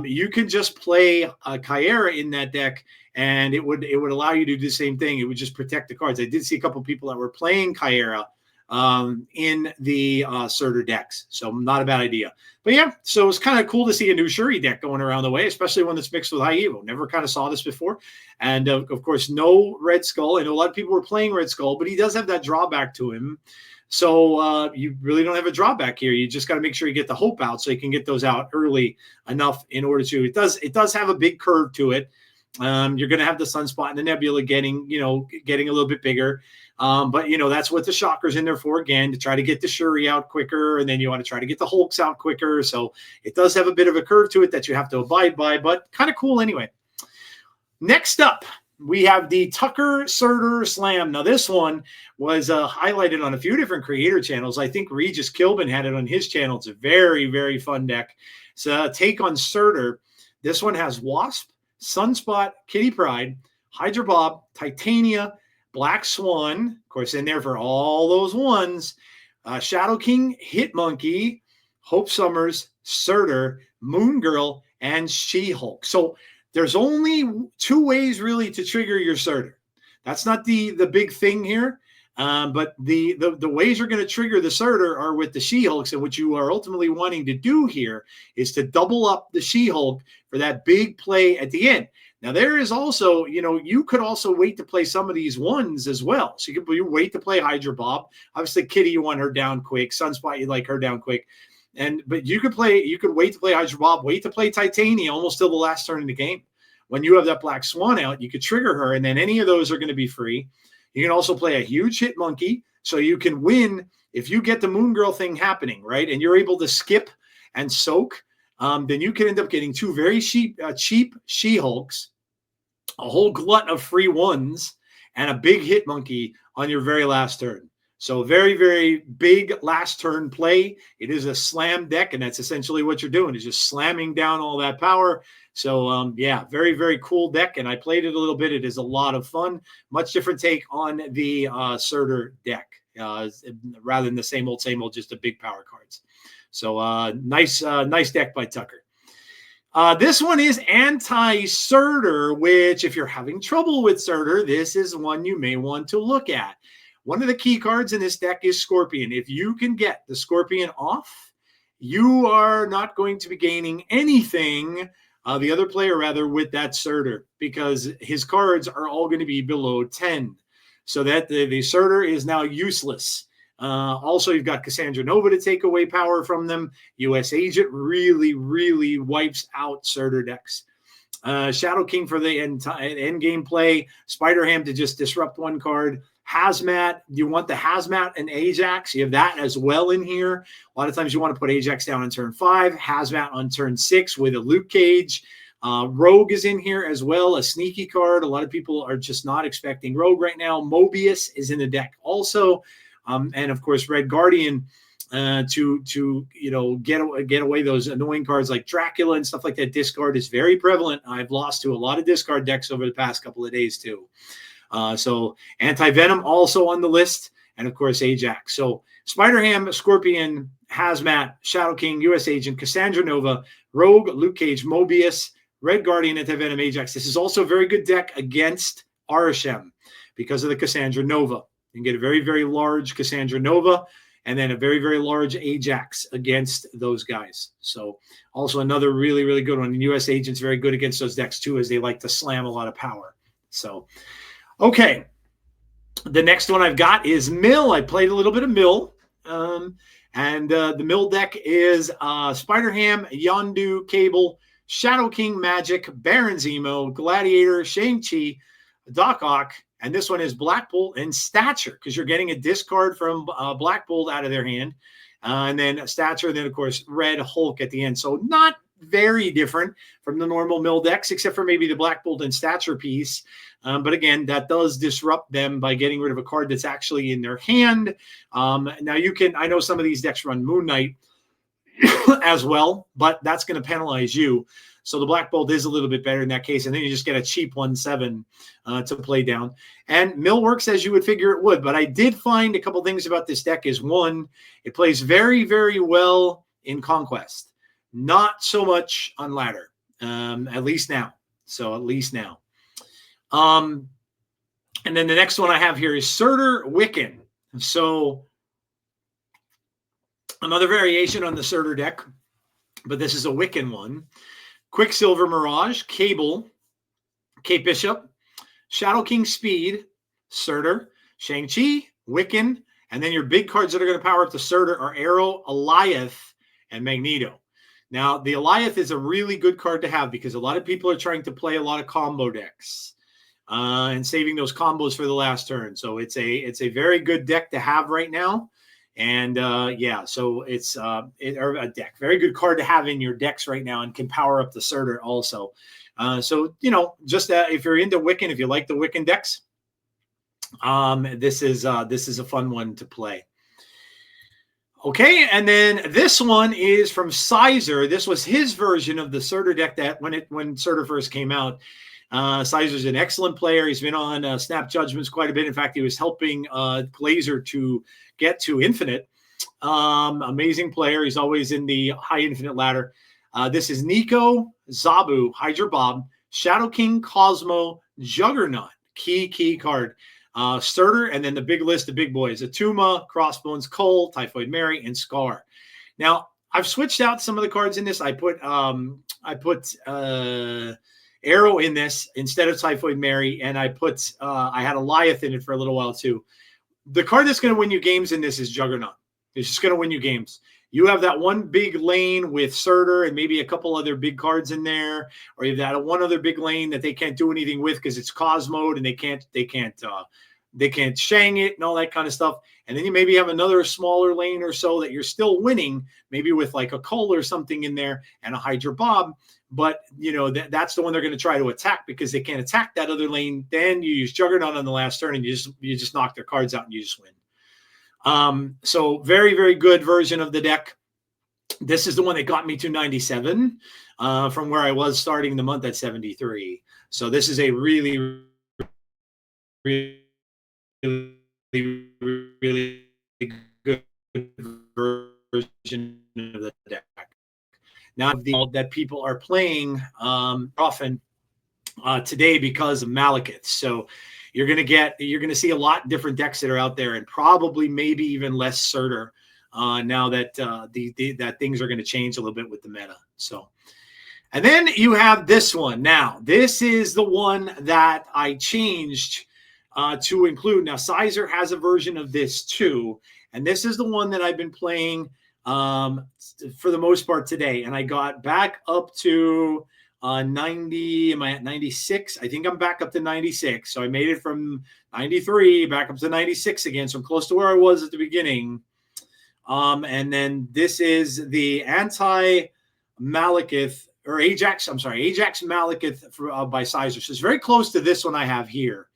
you can just play Kyera in that deck, and it would allow you to do the same thing. It would just protect the cards. I did see a couple of people that were playing Kyera in the Surtur decks, so not a bad idea. But yeah, so it's kind of cool to see a new Shuri deck going around the way, especially one that's mixed with High Evo. Never kind of saw this before. And of course, no Red Skull. I know a lot of people were playing Red Skull, but he does have that drawback to him. So you really don't have a drawback here. You just got to make sure you get the Hope out so you can get those out early enough in order to. It does have a big curve to it. You're going to have the Sunspot and the Nebula getting a little bit bigger. But, that's what the Shocker's in there for, again, to try to get the Shuri out quicker. And then you want to try to get the Hulks out quicker. So it does have a bit of a curve to it that you have to abide by, but kind of cool anyway. Next up, we have the Tucker Surtur Slam. Now, this one was highlighted on a few different creator channels. I think Regis Kilbin had it on his channel. It's a very, very fun deck. It's a take on Surtur. This one has Wasp, Sunspot, Kitty Pryde, Hydra Bob, Titania, Black Swan, of course, in there for all those ones, Shadow King, Hitmonkey, Hope Summers, Surtur, Moon Girl, and She-Hulk. So there's only two ways really to trigger your Surtur. That's not the big thing here, but the ways you're going to trigger the Surtur are with the She-Hulks, and what you are ultimately wanting to do here is to double up the She-Hulk for that big play at the end. Now, there is also, you could also wait to play some of these ones as well. So you wait to play Hydra Bob. Obviously, Kitty, you want her down quick. Sunspot, you like her down quick. But you could wait to play Hydra Bob, wait to play Titania almost till the last turn in the game. When you have that Black Swan out, you could trigger her, and then any of those are going to be free. You can also play a huge Hitmonkey, so you can win if you get the Moon Girl thing happening, right? And you're able to skip and soak. Then you can end up getting two very cheap She-Hulks, a whole glut of free ones, and a big Hitmonkey on your very last turn. So very, very big last turn play. It is a slam deck, and that's essentially what you're doing, is just slamming down all that power. So, yeah, very, very cool deck, and I played it a little bit. It is a lot of fun. Much different take on the Surtur deck, rather than the same old, just the big power cards. So nice deck by Tucker. This one is anti-Surtur, which if you're having trouble with Surtur, this is one you may want to look at. One of the key cards in this deck is Scorpion. If you can get the Scorpion off, you are not going to be gaining anything, the other player rather, with that Surtur, because his cards are all going to be below 10. So that the Surtur is now useless. Also, you've got Cassandra Nova to take away power from them. US Agent really, really wipes out Surtur decks. Shadow King for the end game play. Spider-Ham to just disrupt one card. Hazmat, you want the Hazmat and Ajax. You have that as well in here. A lot of times you want to put Ajax down on turn 5, Hazmat on turn 6 with a Luke Cage. Rogue is in here as well, a sneaky card. A lot of people are just not expecting Rogue right now. Mobius is in the deck also. And of course, Red Guardian to get away those annoying cards like Dracula and stuff like that. Discard is very prevalent. I've lost to a lot of discard decks over the past couple of days too. So Anti-Venom also on the list, and of course Ajax. So Spider-Ham, Scorpion, Hazmat, Shadow King, U.S. Agent, Cassandra Nova, Rogue, Luke Cage, Mobius, Red Guardian, Anti-Venom, Ajax. This is also a very good deck against Arishem because of the Cassandra Nova. You can get a very, very large Cassandra Nova and then a very, very large Ajax against those guys. So also another really, really good one. And U.S. Agent's very good against those decks too, as they like to slam a lot of power. So okay, the next one I've got is Mill. I played a little bit of Mill, and the Mill deck is Spider-Ham, Yondu, Cable, Shadow King, Magic, Baron Zemo, Gladiator, Shang-Chi, Doc Ock, and this one is Black Bolt and Stature, because you're getting a discard from Black Bolt out of their hand, and then Stature, and then, of course, Red Hulk at the end. So not very different from the normal Mill decks, except for maybe the Black Bolt and Stature piece. But again, that does disrupt them by getting rid of a card that's actually in their hand. Now you can, I know some of these decks run Moon Knight as well, but that's going to penalize you. So the Black Bolt is a little bit better in that case. And then you just get a cheap 1/7 to play down. And Mill works as you would figure it would. But I did find a couple things about this deck is one, it plays very, very well in Conquest. Not so much on Ladder, at least now. So at least now. And then the next one I have here is Surtur Wiccan. So another variation on the Surtur deck, but this is a Wiccan one. Quicksilver Mirage, Cable, Kate Bishop, Shadow King Speed, Surtur, Shang-Chi, Wiccan, and then your big cards that are going to power up the Surtur are Arrow, Eliath, and Magneto. Now, the Eliath is a really good card to have because a lot of people are trying to play a lot of combo decks and saving those combos for the last turn. So it's a very good deck to have right now. And yeah, so it's a deck, very good card to have in your decks right now and can power up the Surtur also. So, you know, just if you're into Wiccan, if you like the Wiccan decks, this is a fun one to play. Okay, and then this one is from Sizer. This was his version of the Surtur deck that when Surtur first came out. Sizer's an excellent player. He's been on Snap Judgments quite a bit. In fact, he was helping Glazer to get to Infinite. Amazing player. He's always in the high Infinite ladder. This is Nico, Zabu, Hydra Bob, Shadow King, Cosmo, Juggernaut. Key card. Surtur, and then the big list of big boys: Atuma, Crossbones, Cole, Typhoid Mary, and Scar. Now, I've switched out some of the cards in this. I put Arrow in this instead of Typhoid Mary, and I had Eliath in it for a little while too. The card that's going to win you games in this is Juggernaut. It's just going to win you games. You have that one big lane with Surtur and maybe a couple other big cards in there, or you have that one other big lane that they can't do anything with because it's Cosmode and they can't Shang it and all that kind of stuff. And then you maybe have another smaller lane or so that you're still winning, maybe with like a Cole or something in there and a Hydra Bob. But, you know, that's the one they're going to try to attack because they can't attack that other lane. Then you use Juggernaut on the last turn and you just knock their cards out and you just win. So very, very good version of the deck. This is the one that got me to 97 from where I was starting the month at 73. So this is a really, really, really good version of the deck. Now that people are playing often today because of Malekith. So you're going to see a lot different decks that are out there, and probably maybe even less Surtur now that that things are going to change a little bit with the meta. So, and then you have this one. Now, this is the one that I changed to include. Now, Sizer has a version of this too, and this is the one that I've been playing for the most part today. And I got back up to 90. Am I at 96? I think I'm back up to 96. So I made it from 93 back up to 96 again. So I'm close to where I was at the beginning. And then this is the anti-Malekith or Ajax. I'm sorry, Ajax Malekith by Sizer. So it's very close to this one I have here.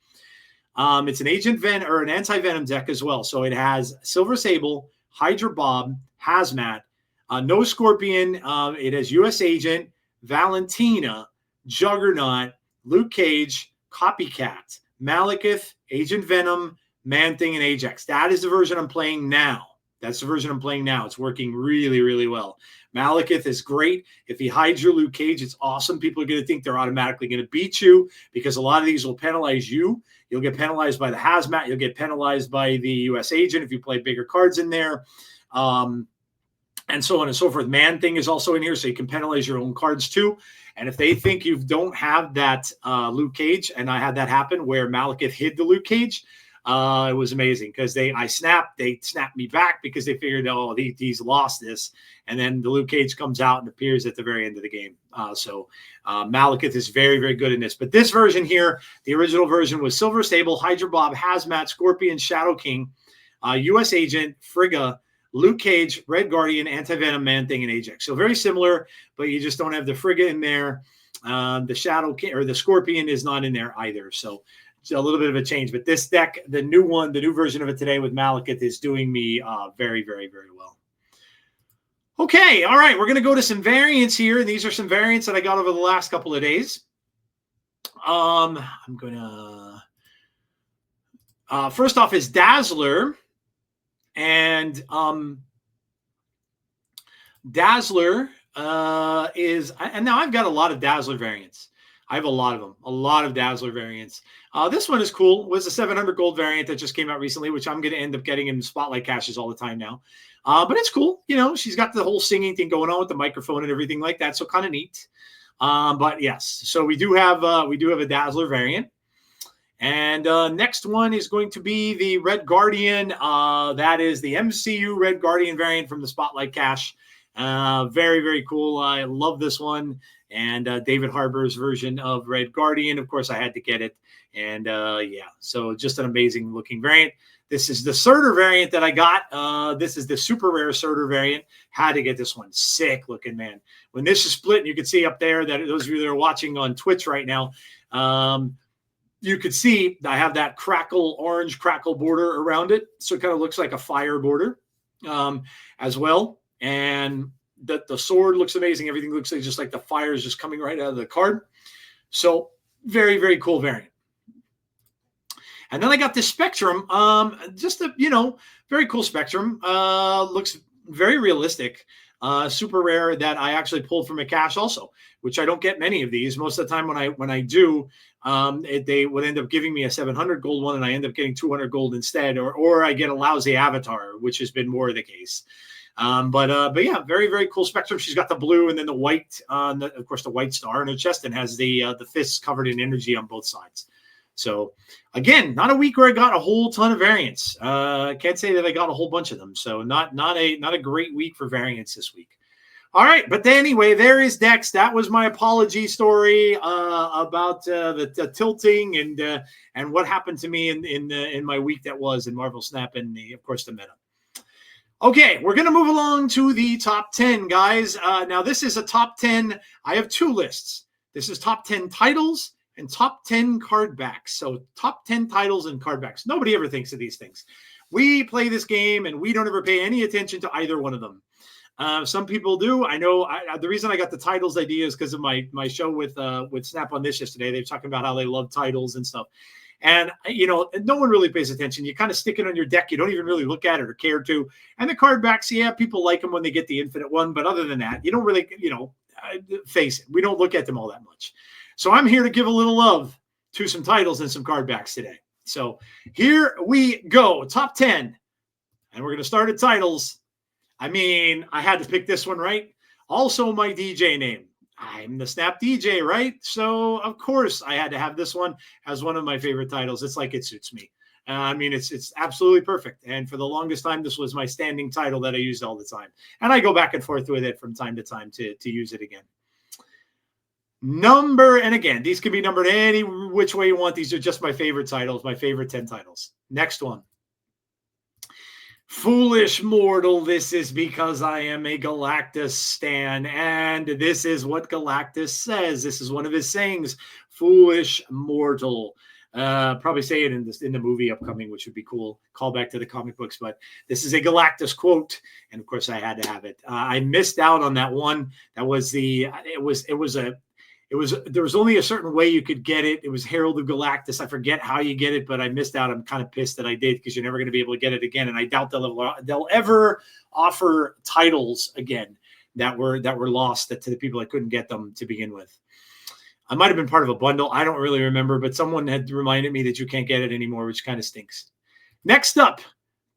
It's an an anti-venom deck as well. So it has Silver Sable, Hydra Bob, Hazmat, no Scorpion. It has US Agent, Valentina, Juggernaut, Luke Cage, Copycat, Malekith, Agent Venom, Man-Thing, and Ajax. That is the version I'm playing now. That's the version I'm playing now. It's working really, really well. Malekith is great. If he hides your Luke Cage, it's awesome. People are going to think they're automatically going to beat you because a lot of these will penalize you. You'll get penalized by the Hazmat. You'll get penalized by the US Agent if you play bigger cards in there. And so on and so forth. Man-Thing is also in here, so you can penalize your own cards too. And if they think you don't have that Luke Cage, and I had that happen where Malekith hid the Luke Cage, it was amazing because they snapped me back because they figured, oh, he's lost this. And then the Luke Cage comes out and appears at the very end of the game. So Malekith is very, very good in this. But this version here, the original version was Silver Sable, Hydra Bob, Hazmat, Scorpion, Shadow King, US Agent, Frigga, Luke Cage, Red Guardian, Anti-Venom, Man-Thing, and Ajax. So very similar, but you just don't have the Frigga in there. The Shadow King or the Scorpion is not in there either. So it's a little bit of a change. But this deck, the new version of it today with Malekith is doing me very, very, very well. Okay, all right. We're going to go to some variants here. And these are some variants that I got over the last couple of days. I'm going to first off is Dazzler. And Dazzler is, and now I've got a lot of Dazzler variants. I have a lot of them, a lot of Dazzler variants. This one is cool. It was a 700 gold variant that just came out recently, which I'm going to end up getting in spotlight caches all the time now. But it's cool. You know, she's got the whole singing thing going on with the microphone and everything like that. So kind of neat. But yes, so we do have a Dazzler variant. And next one is going to be the Red Guardian. That is the MCU Red Guardian variant from the Spotlight Cache. Very, very cool. I love this one. And David Harbour's version of Red Guardian. Of course, I had to get it. And yeah, so just an amazing looking variant. This is the Surtur variant that I got. This is the super rare Surtur variant. Had to get this one. Sick looking, man. When this is split, and you can see up there that those of you that are watching on Twitch right now, you could see I have that orange crackle border around it. So it kind of looks like a fire border as well. And the sword looks amazing. Everything looks like just like the fire is just coming right out of the card. So very, very cool variant. And then I got this Spectrum. Just a, very cool Spectrum. Looks very realistic. Super rare that I actually pulled from a cache also, which I don't get many of these. Most of the time when I do, they would end up giving me a 700 gold one and I end up getting 200 gold instead, or I get a lousy avatar, which has been more the case. But yeah, very, very cool Spectrum. She's got the blue and then the white, of course, the white star in her chest, and has the fists covered in energy on both sides. So again, not a week where I got a whole ton of variants. Can't say that I got a whole bunch of them. So not a great week for variants this week. All right, but anyway, there is Dex. That was my apology story about the tilting and what happened to me in my week that was in Marvel Snap and of course the meta. Okay, we're going to move along to the top 10, guys. Now this is a top 10. I have two lists. This is top 10 titles and top 10 card backs. So top 10 titles and card backs. Nobody ever thinks of these things. We play this game and we don't ever pay any attention to either one of them. Some people do. I know the reason I got the titles idea is because of my show with Snap on this yesterday. They're talking about how they love titles and stuff. And, no one really pays attention. You kind of stick it on your deck. You don't even really look at it or care to. And the card backs, yeah, people like them when they get the infinite one. But other than that, you don't really, face it. We don't look at them all that much. So I'm here to give a little love to some titles and some card backs today. So here we go. Top 10. And we're going to start at titles. I mean, I had to pick this one, right? Also my DJ name. I'm the Snap DJ, right? So, of course, I had to have this one as one of my favorite titles. It's like it suits me. I mean, it's absolutely perfect. And for the longest time, this was my standing title that I used all the time. And I go back and forth with it from time to time to use it again. And again, these can be numbered any which way you want. These are just my favorite titles, my favorite 10 titles. Next one. Foolish mortal, this is because I am a Galactus stan, and this is what Galactus says. This is one of his sayings. Foolish mortal. Probably say it in the movie upcoming, which would be cool. Call back to the comic books, but this is a Galactus quote, and of course I had to have it. I missed out on that one. That was there was only a certain way you could get it. It was Herald of Galactus. I forget how you get it, but I missed out. I'm kind of pissed that I did, because you're never going to be able to get it again. And I doubt they'll ever offer titles again that were lost to the people that couldn't get them to begin with. I might have been part of a bundle. I don't really remember, but someone had reminded me that you can't get it anymore, which kind of stinks. Next up,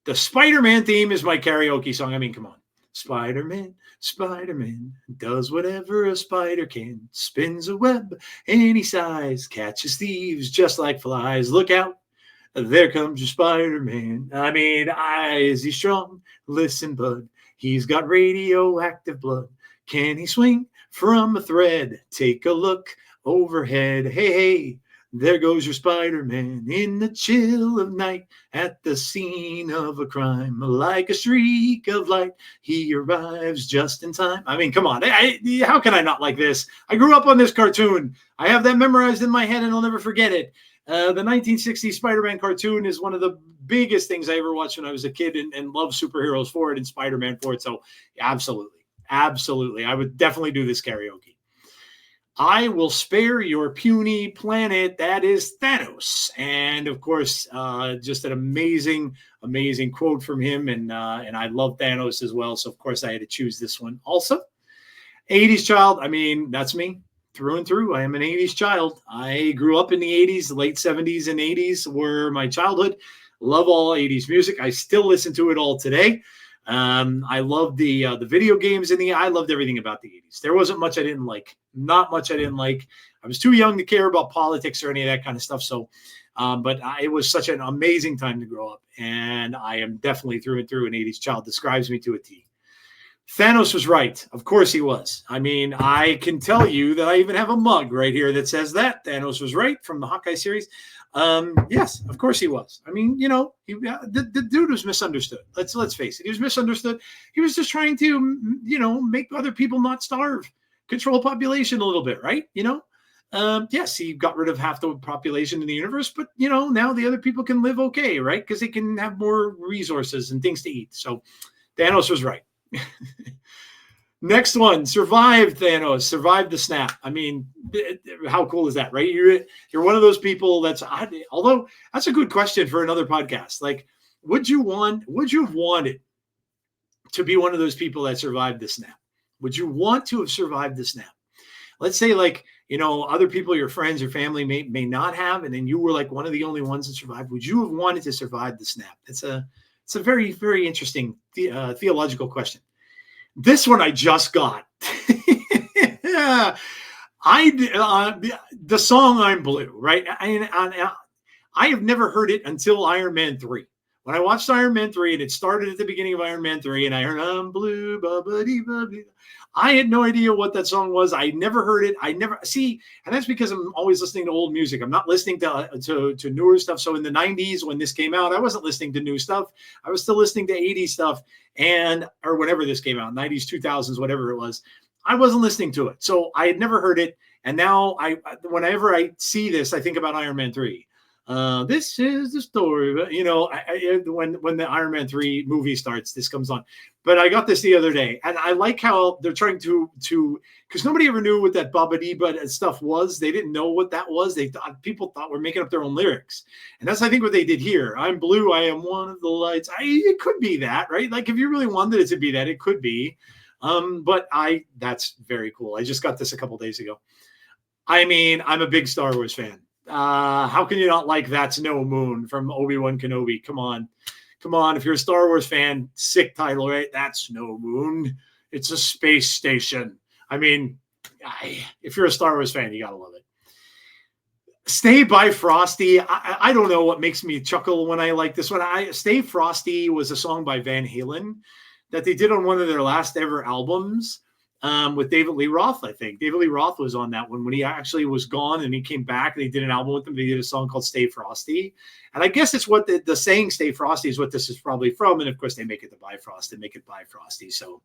the Spider-Man theme is my karaoke song. I mean, come on. Spider-Man, Spider-Man does whatever a spider can, spins a web any size, catches thieves just like flies. Look out, there comes your Spider-Man. I mean, is he strong? Listen, bud, he's got radioactive blood. Can he swing from a thread? Take a look overhead. Hey, hey, there goes your Spider-Man in the chill of night at the scene of a crime. Like a streak of light, he arrives just in time. I mean, come on. How can I not like this? I grew up on this cartoon. I have that memorized in my head, and I'll never forget it. The 1960s Spider-Man cartoon is one of the biggest things I ever watched when I was a kid, and loved superheroes for it and Spider-Man for it. So absolutely. Absolutely. I would definitely do this karaoke. I will spare your puny planet. That is Thanos. And of course, just an amazing, amazing quote from him. And I love Thanos as well. So of course I had to choose this one also. 80s child. I mean, that's me through and through. I am an 80s child. I grew up in the 80s, the late 70s and 80s were my childhood. Love all 80s music. I still listen to it all today. I loved the video games I loved everything about the 80s. There wasn't much I didn't like. Not much I didn't like. I was too young to care about politics or any of that kind of stuff. So, but it was such an amazing time to grow up, and I am definitely through and through an 80s child. Describes me to a T. Thanos was right. Of course he was. I mean, I can tell you that I even have a mug right here that says that Thanos was right from the Hawkeye series. Yes, of course he was. I mean, the dude was misunderstood. Let's face it. He was misunderstood. He was just trying to, make other people not starve, control population a little bit, right? Yes, he got rid of half the population in the universe, but now the other people can live okay, right? Because they can have more resources and things to eat. So Thanos was right. Next one, survived Thanos, survived the snap. I mean, how cool is that, right? You're one of those people although that's a good question for another podcast. Like, would you have wanted to be one of those people that survived the snap? Would you want to have survived the snap? Let's say other people, your friends, your family may not have, and then you were like one of the only ones that survived. Would you have wanted to survive the snap? It's a very, very interesting theological question. This one I just got. The song "I'm Blue," right? I have never heard it until Iron Man 3. When I watched Iron Man 3, and it started at the beginning of Iron Man 3, and I heard "I'm blue," I had no idea what that song was. I never heard it. And that's because I'm always listening to old music. I'm not listening to newer stuff. So in the 90s, when this came out, I wasn't listening to new stuff. I was still listening to 80s stuff, or whenever this came out, 90s, 2000s, whatever it was. I wasn't listening to it. So I had never heard it. And now whenever I see this, I think about Iron Man 3. This is the story, when the Iron Man 3 movie starts, this comes on. But I got this the other day, and I like how they're trying to because nobody ever knew what that Babadiba stuff was. They didn't know what that was. People thought we're making up their own lyrics, and that's I think what they did here. I'm blue, I am one of the lights. It could be that, right? Like if you really wanted it to be that, it could be. But that's very cool. I just got this a couple days ago. I mean, I'm a big Star Wars fan. How can you not like That's No Moon from Obi-Wan Kenobi? Come on. If you're a Star Wars fan, sick title, right? That's No Moon. It's a space station. I mean, if you're a Star Wars fan, you got to love it. Stay by Frosty. I don't know what makes me chuckle when I like this one. Stay Frosty was a song by Van Halen that they did on one of their last ever albums. with David Lee Roth, I think. David Lee Roth was on that one when he actually was gone and he came back and they did an album with him. They did a song called Stay Frosty. And I guess it's what the saying Stay Frosty is what this is probably from. And of course they make it the Bifrost and make it Bifrosty. So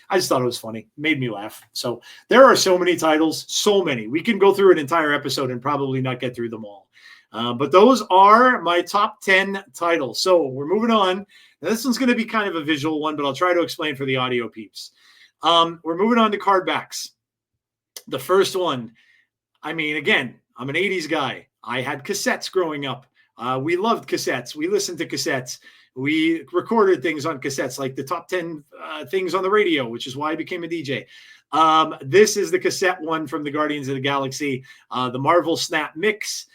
I just thought it was funny. Made me laugh. So there are so many titles, so many. We can go through an entire episode and probably not get through them all. But those are my top 10 titles. So we're moving on. Now, this one's going to be kind of a visual one, but I'll try to explain for the audio peeps. We're moving on to Cardbacks. The first one, I mean, again, I'm an 80s guy. I had cassettes growing up. We loved cassettes. We listened to cassettes. We recorded things on cassettes, like the top 10 things on the radio, which is why I became a DJ. This is the cassette one from the Guardians of the Galaxy, the Marvel Snap Mix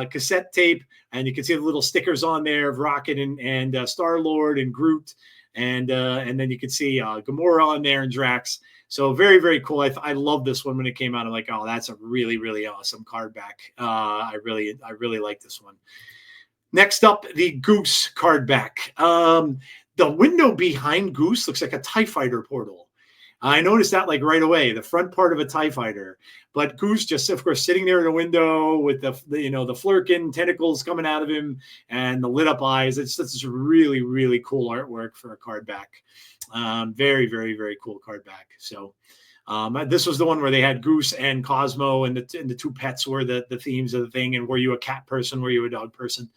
cassette tape. And you can see the little stickers on there of Rocket and Star-Lord and Groot. And then you can see Gamora on there and Drax. So very, very cool. I love this one when it came out. I'm like, oh, that's a really, really awesome card back. I really like this one. Next up, the Goose card back. The window behind Goose looks like a TIE Fighter portal. I noticed that like right away, the front part of a TIE Fighter. But Goose just, of course, sitting there in the window with the flirkin tentacles coming out of him and the lit up eyes. It's just really, really cool artwork for a card back. Very, very, very cool card back. So this was the one where they had Goose and Cosmo and the two pets were the themes of the thing. And were you a cat person? Were you a dog person?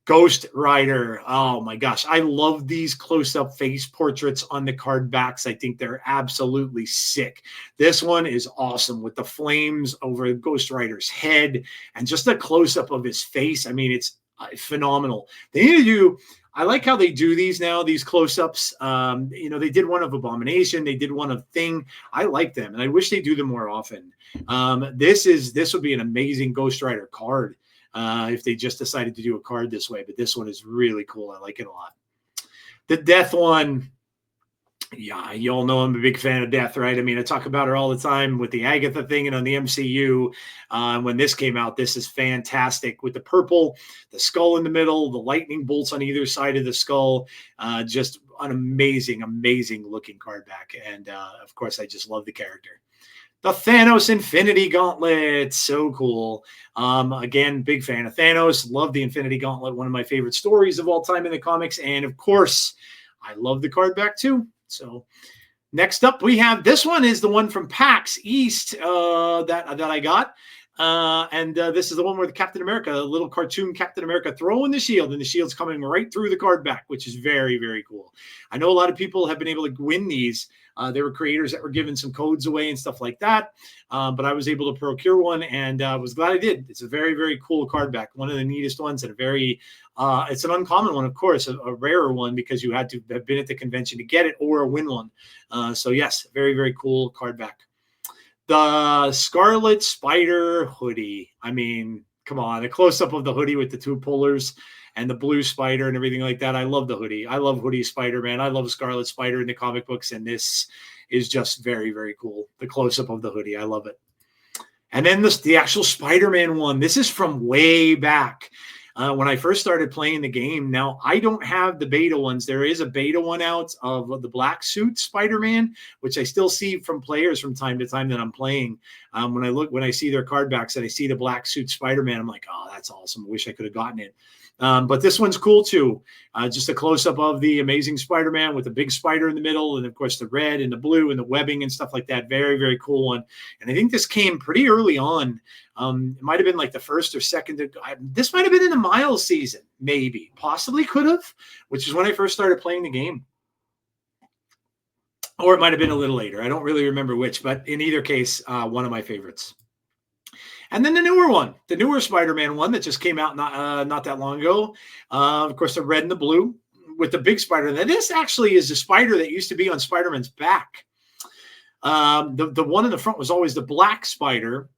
Ghost Rider. Oh my gosh. I love these close-up face portraits on the card backs. I think they're absolutely sick. This one is awesome with the flames over Ghost Rider's head and just a close-up of his face. I mean, it's phenomenal. They need to do, I like how they do these now, these close-ups. They did one of Abomination. They did one of Thing. I like them, and I wish they do them more often. This would be an amazing Ghost Rider card. If they just decided to do a card this way. But this one is really cool. I like it a lot. The Death one. Yeah, you all know I'm a big fan of Death, right? I mean, I talk about her all the time with the Agatha thing and on the MCU. When this came out, this is fantastic. With the purple, the skull in the middle, the lightning bolts on either side of the skull. Just an amazing, amazing looking card back. And, of course, I just love the character. The Thanos Infinity Gauntlet. So cool. Again, big fan of Thanos. Love the Infinity Gauntlet. One of my favorite stories of all time in the comics. And, of course, I love the card back, too. So next up, we have this one is the one from PAX East that I got. This is the one where the Captain America, the little cartoon Captain America throwing the shield, and the shield's coming right through the card back, which is very, very cool. I know a lot of people have been able to win these. There were creators that were giving some codes away and stuff like that. But I was able to procure one and was glad I did. It's a very, very cool card back. One of the neatest ones and it's an uncommon one, of course, a rarer one because you had to have been at the convention to get it or win one. So yes, very, very cool card back. The Scarlet Spider hoodie. I mean, come on, a close-up of the hoodie with the two pullers and the blue spider and everything like that. I love the hoodie. I love hoodie Spider-Man. I love Scarlet Spider in the comic books, and this is just very, very cool. The close-up of the hoodie. I love it. And then the actual Spider-Man one. This is from way back. When I first started playing the game. Now, I don't have the beta ones. There is a beta one out of the black suit Spider-Man, which I still see from players from time to time that I'm playing. When I see their card backs and I see the black suit Spider-Man, I'm like, oh, that's awesome. I wish I could have gotten it. But this one's cool too. Just a close-up of the Amazing Spider-Man with the big spider in the middle, and of course the red and the blue and the webbing and stuff like that. Very, very cool one. And I think this came pretty early on. It might have been like the first or second. This might have been in the Miles season, maybe, possibly could have, which is when I first started playing the game. Or it might have been a little later. I don't really remember which, but in either case, one of my favorites. And then the newer one, the newer Spider-Man one that just came out not that long ago. Of course, the red and the blue with the big spider. Now, this actually is the spider that used to be on Spider-Man's back. The one in the front was always the black spider.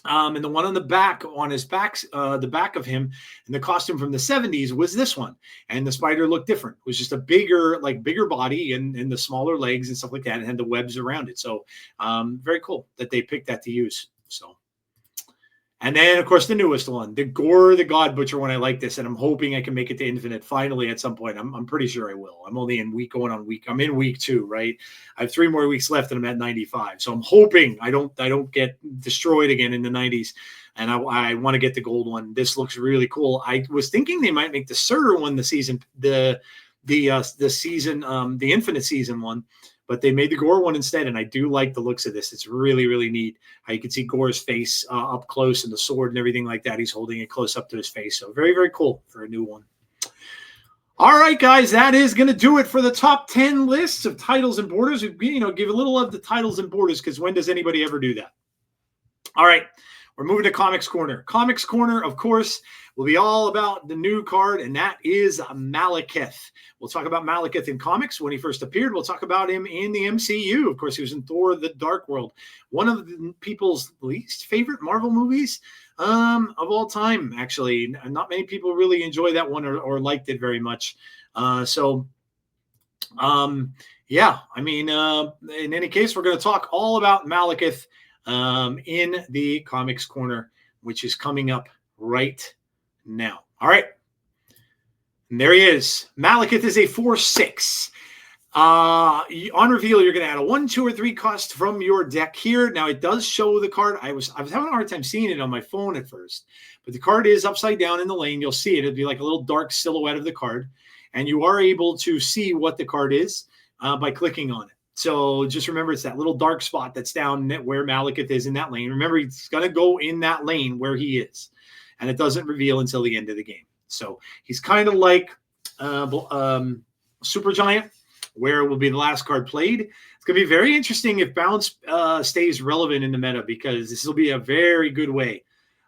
And the one on the back, on his back, the back of him in the costume from the 70s was this one. And the spider looked different. It was just a bigger body and the smaller legs and stuff like that, and had the webs around it. So very cool that they picked that to use. So. And then, of course, the newest one, the Gore the God Butcher one. I like this, and I'm hoping I can make it to Infinite finally at some point. I'm pretty sure I will. I'm only in I'm in week 2, right? I have 3 more weeks left, and I'm at 95. So I'm hoping I don't get destroyed again in the 90s. And I want to get the gold one. This looks really cool. I was thinking they might make the Surtur one the Infinite season one. But they made the Gore one instead, and I do like the looks of this. It's really, really neat how you can see Gore's face up close and the sword and everything like that. He's holding it close up to his face. So very, very cool for a new one. All right, guys, that is going to do it for the top 10 lists of titles and borders. Give a little of the titles and borders, because when does anybody ever do that? All right, we're moving to Comics Corner. Comics Corner, of course, will be all about the new card, and that is Malekith. We'll talk about Malekith in comics when he first appeared. We'll talk about him in the MCU. Of course, he was in Thor: The Dark World, one of the people's least favorite Marvel movies of all time, actually. Not many people really enjoy that one or liked it very much. Yeah, I mean, in any case, we're going to talk all about Malekith in the Comics Corner, which is coming up right now. All right. And there he is. Malekith is a 4/6. On reveal, you're going to add a 1, 2, or 3 cost from your deck here. Now, it does show the card. I was having a hard time seeing it on my phone at first, but the card is upside down in the lane. You'll see it. It'll be like a little dark silhouette of the card, and you are able to see what the card is by clicking on it. So just remember, it's that little dark spot that's down where Malekith is in that lane. Remember, he's going to go in that lane where he is, and it doesn't reveal until the end of the game. So he's kind of like Supergiant, where it will be the last card played. It's going to be very interesting if Bounce stays relevant in the meta, because this will be a very good way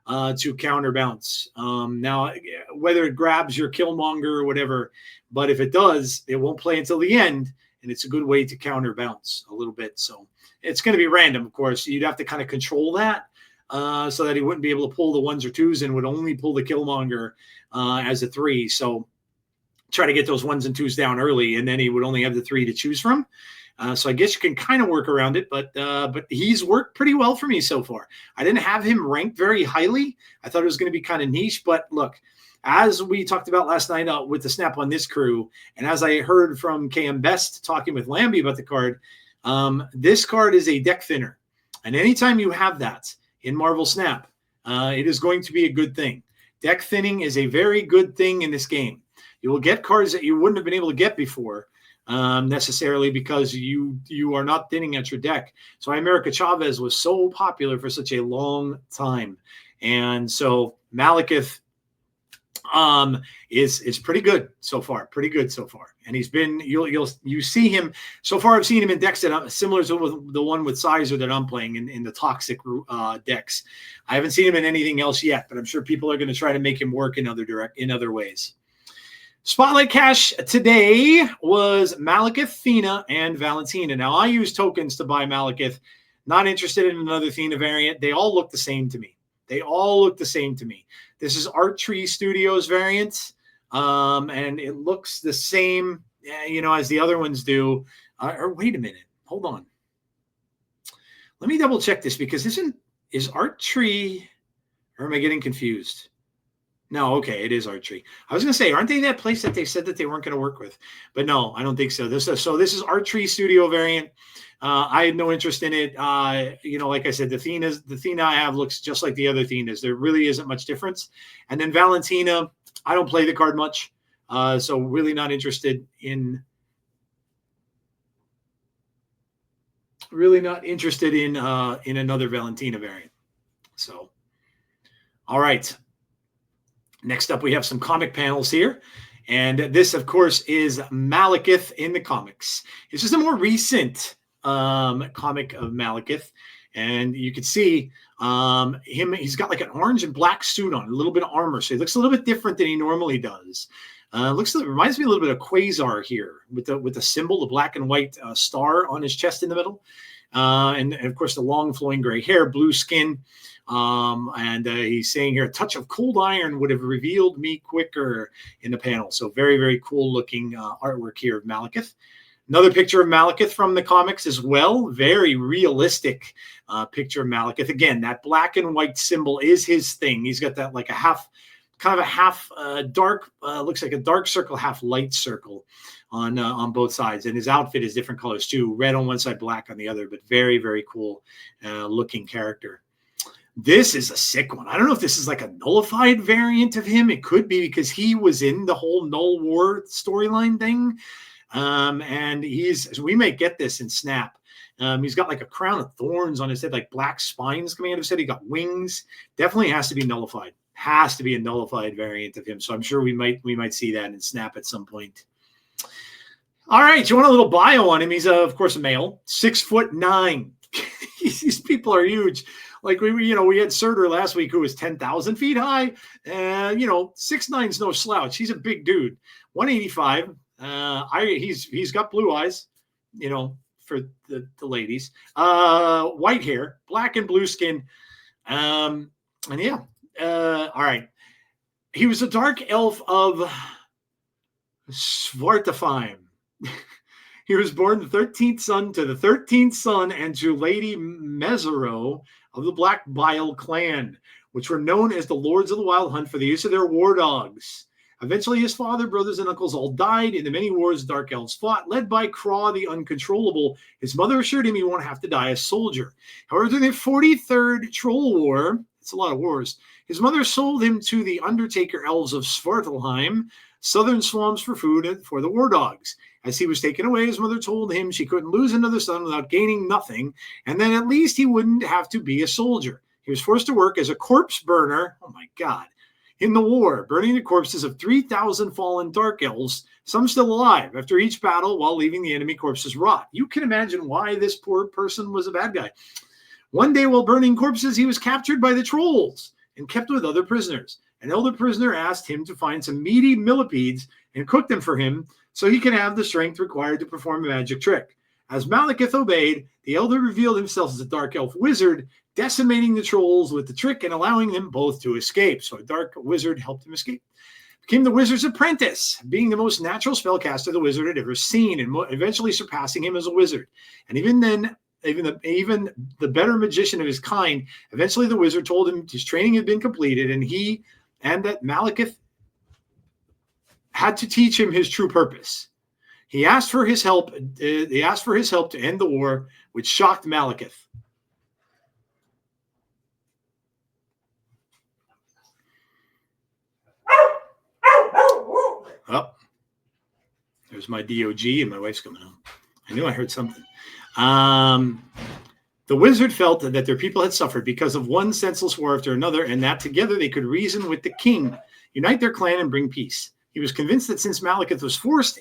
to counter Bounce. Now, whether it grabs your Killmonger or whatever, but if it does, it won't play until the end, and it's a good way to counter Bounce a little bit. So it's going to be random, of course. You'd have to kind of control that so that he wouldn't be able to pull the 1s or 2s and would only pull the Killmonger as a 3. So try to get those 1s and 2s down early, and then he would only have the 3 to choose from. So I guess you can kind of work around it, but he's worked pretty well for me so far. I didn't have him ranked very highly. I thought it was going to be kind of niche, but look, as we talked about last night with the Snap on This crew, and as I heard from KM Best talking with Lambie about the card, this card is a deck thinner. And anytime you have that in Marvel Snap, it is going to be a good thing. Deck thinning is a very good thing in this game. You will get cards that you wouldn't have been able to get before necessarily, because you are not thinning at your deck. So America Chavez was so popular for such a long time. And so Malekith is pretty good so far. And he's been, you see him so far. I've seen him in decks that are similar to the one with Sizer that I'm playing in the Toxic decks. I haven't seen him in anything else yet, but I'm sure people are going to try to make him work in other ways. Spotlight Cash today was Malekith, Thena, and Valentina. Now, I use tokens to buy Malekith. Not interested in another Thena variant. They all look the same to me. This is Art Tree Studios variant, and it looks the same, as the other ones do. Or wait a minute. Hold on. Let me double check this, because is Art Tree, or am I getting confused? No, okay, it is Art Tree. I was going to say, aren't they that place that they said that they weren't going to work with? But no, I don't think so. This is Art Tree Studio variant. I had no interest in it. Like I said, the Thena I have looks just like the other Thenas. There really isn't much difference. And then Valentina, I don't play the card much, so really not interested in. In another Valentina variant. So, all right. Next up, we have some comic panels here. And this, of course, is Malekith in the comics. This is a more recent comic of Malekith. And you can see him. He's got like an orange and black suit on, a little bit of armor. So he looks a little bit different than he normally does. Reminds me a little bit of Quasar here with the symbol, the black and white star on his chest in the middle. And of course, the long flowing gray hair, blue skin. And he's saying here, a touch of cold iron would have revealed me quicker in the panel. So very, very cool looking artwork here of Malekith. Another picture of Malekith from the comics as well. Very realistic picture of Malekith. Again, that black and white symbol is his thing. He's got that like a half, kind of a half dark, looks like a dark circle, half light circle on both sides. And his outfit is different colors too. Red on one side, black on the other, but very, very cool looking character. This is a sick one. I don't know if this is like a nullified variant of him. It could be because he was in the whole Null War storyline thing. And we may get this in Snap. He's got like a crown of thorns on his head, like black spines coming out of his head. He got wings. Definitely has to be nullified. Has to be a nullified variant of him. So I'm sure we might see that in Snap at some point. All right, you want a little bio on him? He's of course a male, 6'9". These people are huge. Like we had Surtur last week who was 10,000 feet high. 6'9" is no slouch. He's a big dude. 185. He's got blue eyes, for the ladies. White hair, black and blue skin. All right. He was a dark elf of Svartalfheim. He was born the 13th son to the 13th son and to Lady Mesero of the Black Bile clan, which were known as the Lords of the Wild Hunt for the use of their war dogs. Eventually, his father, brothers, and uncles all died in the many wars dark elves fought, led by Craw the Uncontrollable. His mother assured him he won't have to die a soldier. However, during the 43rd Troll War, it's a lot of wars, his mother sold him to the Undertaker elves of Svartalfheim, southern swamps for food for the war dogs. As he was taken away, his mother told him she couldn't lose another son without gaining nothing, and then at least he wouldn't have to be a soldier. He was forced to work as a corpse burner, oh my God, in the war, burning the corpses of 3,000 fallen dark elves, some still alive, after each battle while leaving the enemy corpses rot. You can imagine why this poor person was a bad guy. One day while burning corpses, he was captured by the trolls and kept with other prisoners. An elder prisoner asked him to find some meaty millipedes and cook them for him so he can have the strength required to perform a magic trick. As Malekith obeyed, the elder revealed himself as a dark elf wizard, decimating the trolls with the trick and allowing them both to escape. So a dark wizard helped him escape. Became the wizard's apprentice, being the most natural spellcaster the wizard had ever seen, and eventually surpassing him as a wizard. And even then, even the better magician of his kind, eventually the wizard told him his training had been completed, and that Malekith had to teach him his true purpose. He asked for his help. To end the war, which shocked Malekith. Oh, there's my DOG, and my wife's coming home. I knew I heard something. The wizard felt that their people had suffered because of one senseless war after another, and that together they could reason with the king, unite their clan, and bring peace. He was convinced that since Malekith was forged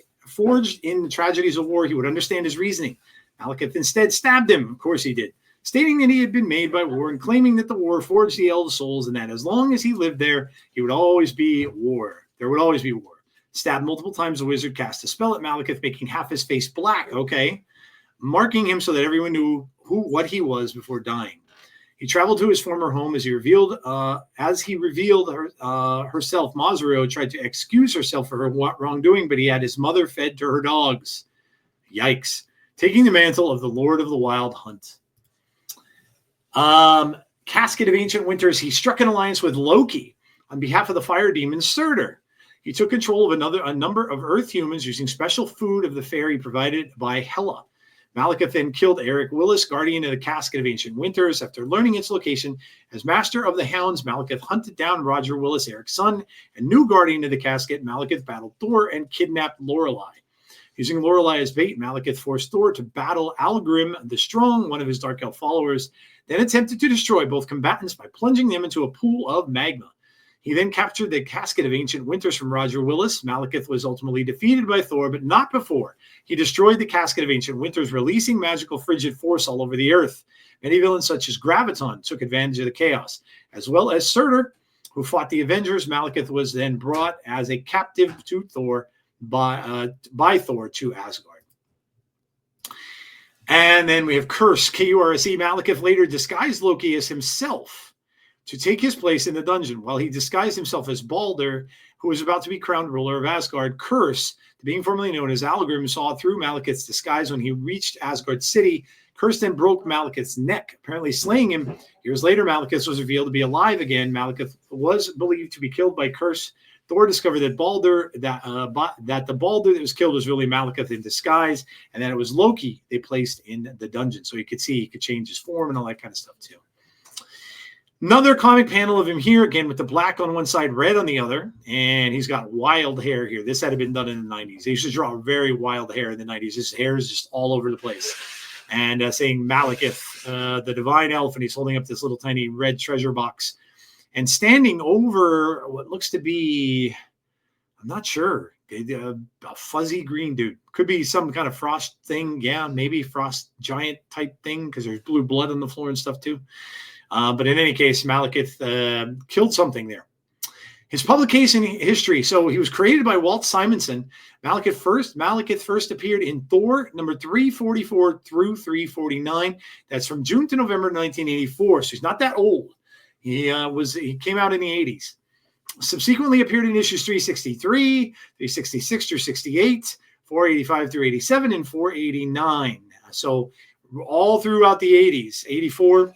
in the tragedies of war, he would understand his reasoning. Malekith instead stabbed him. Of course he did, stating that he had been made by war and claiming that the war forged the elves' souls and that as long as he lived there, he would always be war. There would always be war. Stabbed multiple times, the wizard cast a spell at Malekith, making half his face black, marking him so that everyone knew what he was before dying. He traveled to his former home as he revealed herself. Mazero tried to excuse herself for her wrongdoing, but he had his mother fed to her dogs. Yikes. Taking the mantle of the Lord of the Wild Hunt. Casket of Ancient Winters, he struck an alliance with Loki on behalf of the fire demon Surtur. He took control of a number of Earth humans using special food of the fairy provided by Hela. Malekith then killed Eric Willis, guardian of the Casket of Ancient Winters. After learning its location, as master of the hounds, Malekith hunted down Roger Willis, Eric's son, and new guardian of the casket. Malekith battled Thor and kidnapped Lorelei. Using Lorelei as bait, Malekith forced Thor to battle Algrim the Strong, one of his Dark Elf followers, then attempted to destroy both combatants by plunging them into a pool of magma. He then captured the Casket of Ancient Winters from Roger Willis. Malekith was ultimately defeated by Thor, but not before he destroyed the Casket of Ancient Winters, releasing magical frigid force all over the earth. Many villains such as Graviton took advantage of the chaos, as well as Surtur, who fought the Avengers. Malekith was then brought as a captive to Thor by Thor to Asgard. And then we have Curse, Kurse. Malekith later disguised Loki as himself to take his place in the dungeon. While he disguised himself as Balder, who was about to be crowned ruler of Asgard, Curse, being formerly known as Algrim, saw through Malekith's disguise when he reached Asgard City. Curse then broke Malekith's neck, apparently slaying him. Years later, Malekith was revealed to be alive again. Malekith was believed to be killed by Curse. Thor discovered that the Balder that was killed was really Malekith in disguise, and that it was Loki they placed in the dungeon. So you could see he could change his form and all that kind of stuff too. Another comic panel of him here, again with the black on one side, red on the other, and he's got wild hair here. This had been done in the 90s. He used to draw very wild hair in the 90s. His hair is just all over the place. And saying Malekith, the divine elf, and he's holding up this little tiny red treasure box. And standing over what looks to be, I'm not sure, a fuzzy green dude. Could be some kind of frost thing. Yeah, maybe frost giant type thing because there's blue blood on the floor and stuff too. But in any case, Malekith killed something there. His publication history. So he was created by Walt Simonson. Malekith first appeared in Thor number 344 through 349. That's from June to November 1984. So he's not that old. He came out in the 80s. Subsequently appeared in issues 363, 366 through 68, 485 through 87, and 489. So all throughout the 80s, 84,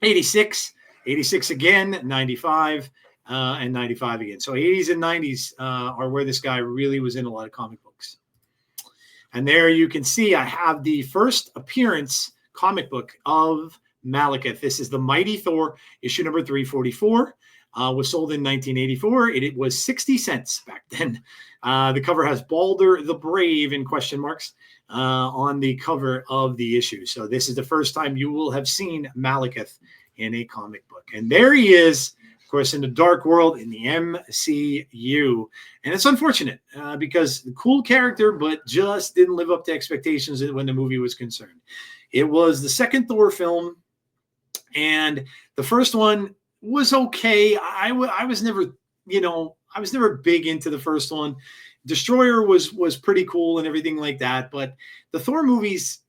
86, 86 again, 95, and 95 again. So 80s and 90s are where this guy really was in a lot of comic books. And there you can see I have the first appearance comic book of Malekith. This is the Mighty Thor, issue number 344. Was sold in 1984. It was 60 cents back then. The cover has Balder the Brave in question marks on the cover of the issue. So this is the first time you will have seen Malekith in a comic book. And there he is, of course, in the Dark World in the MCU. And it's unfortunate because the cool character, but just didn't live up to expectations when the movie was concerned. It was the second Thor film, and the first one was okay. I was never, I was never big into the first one. Destroyer was pretty cool and everything like that. But the Thor movies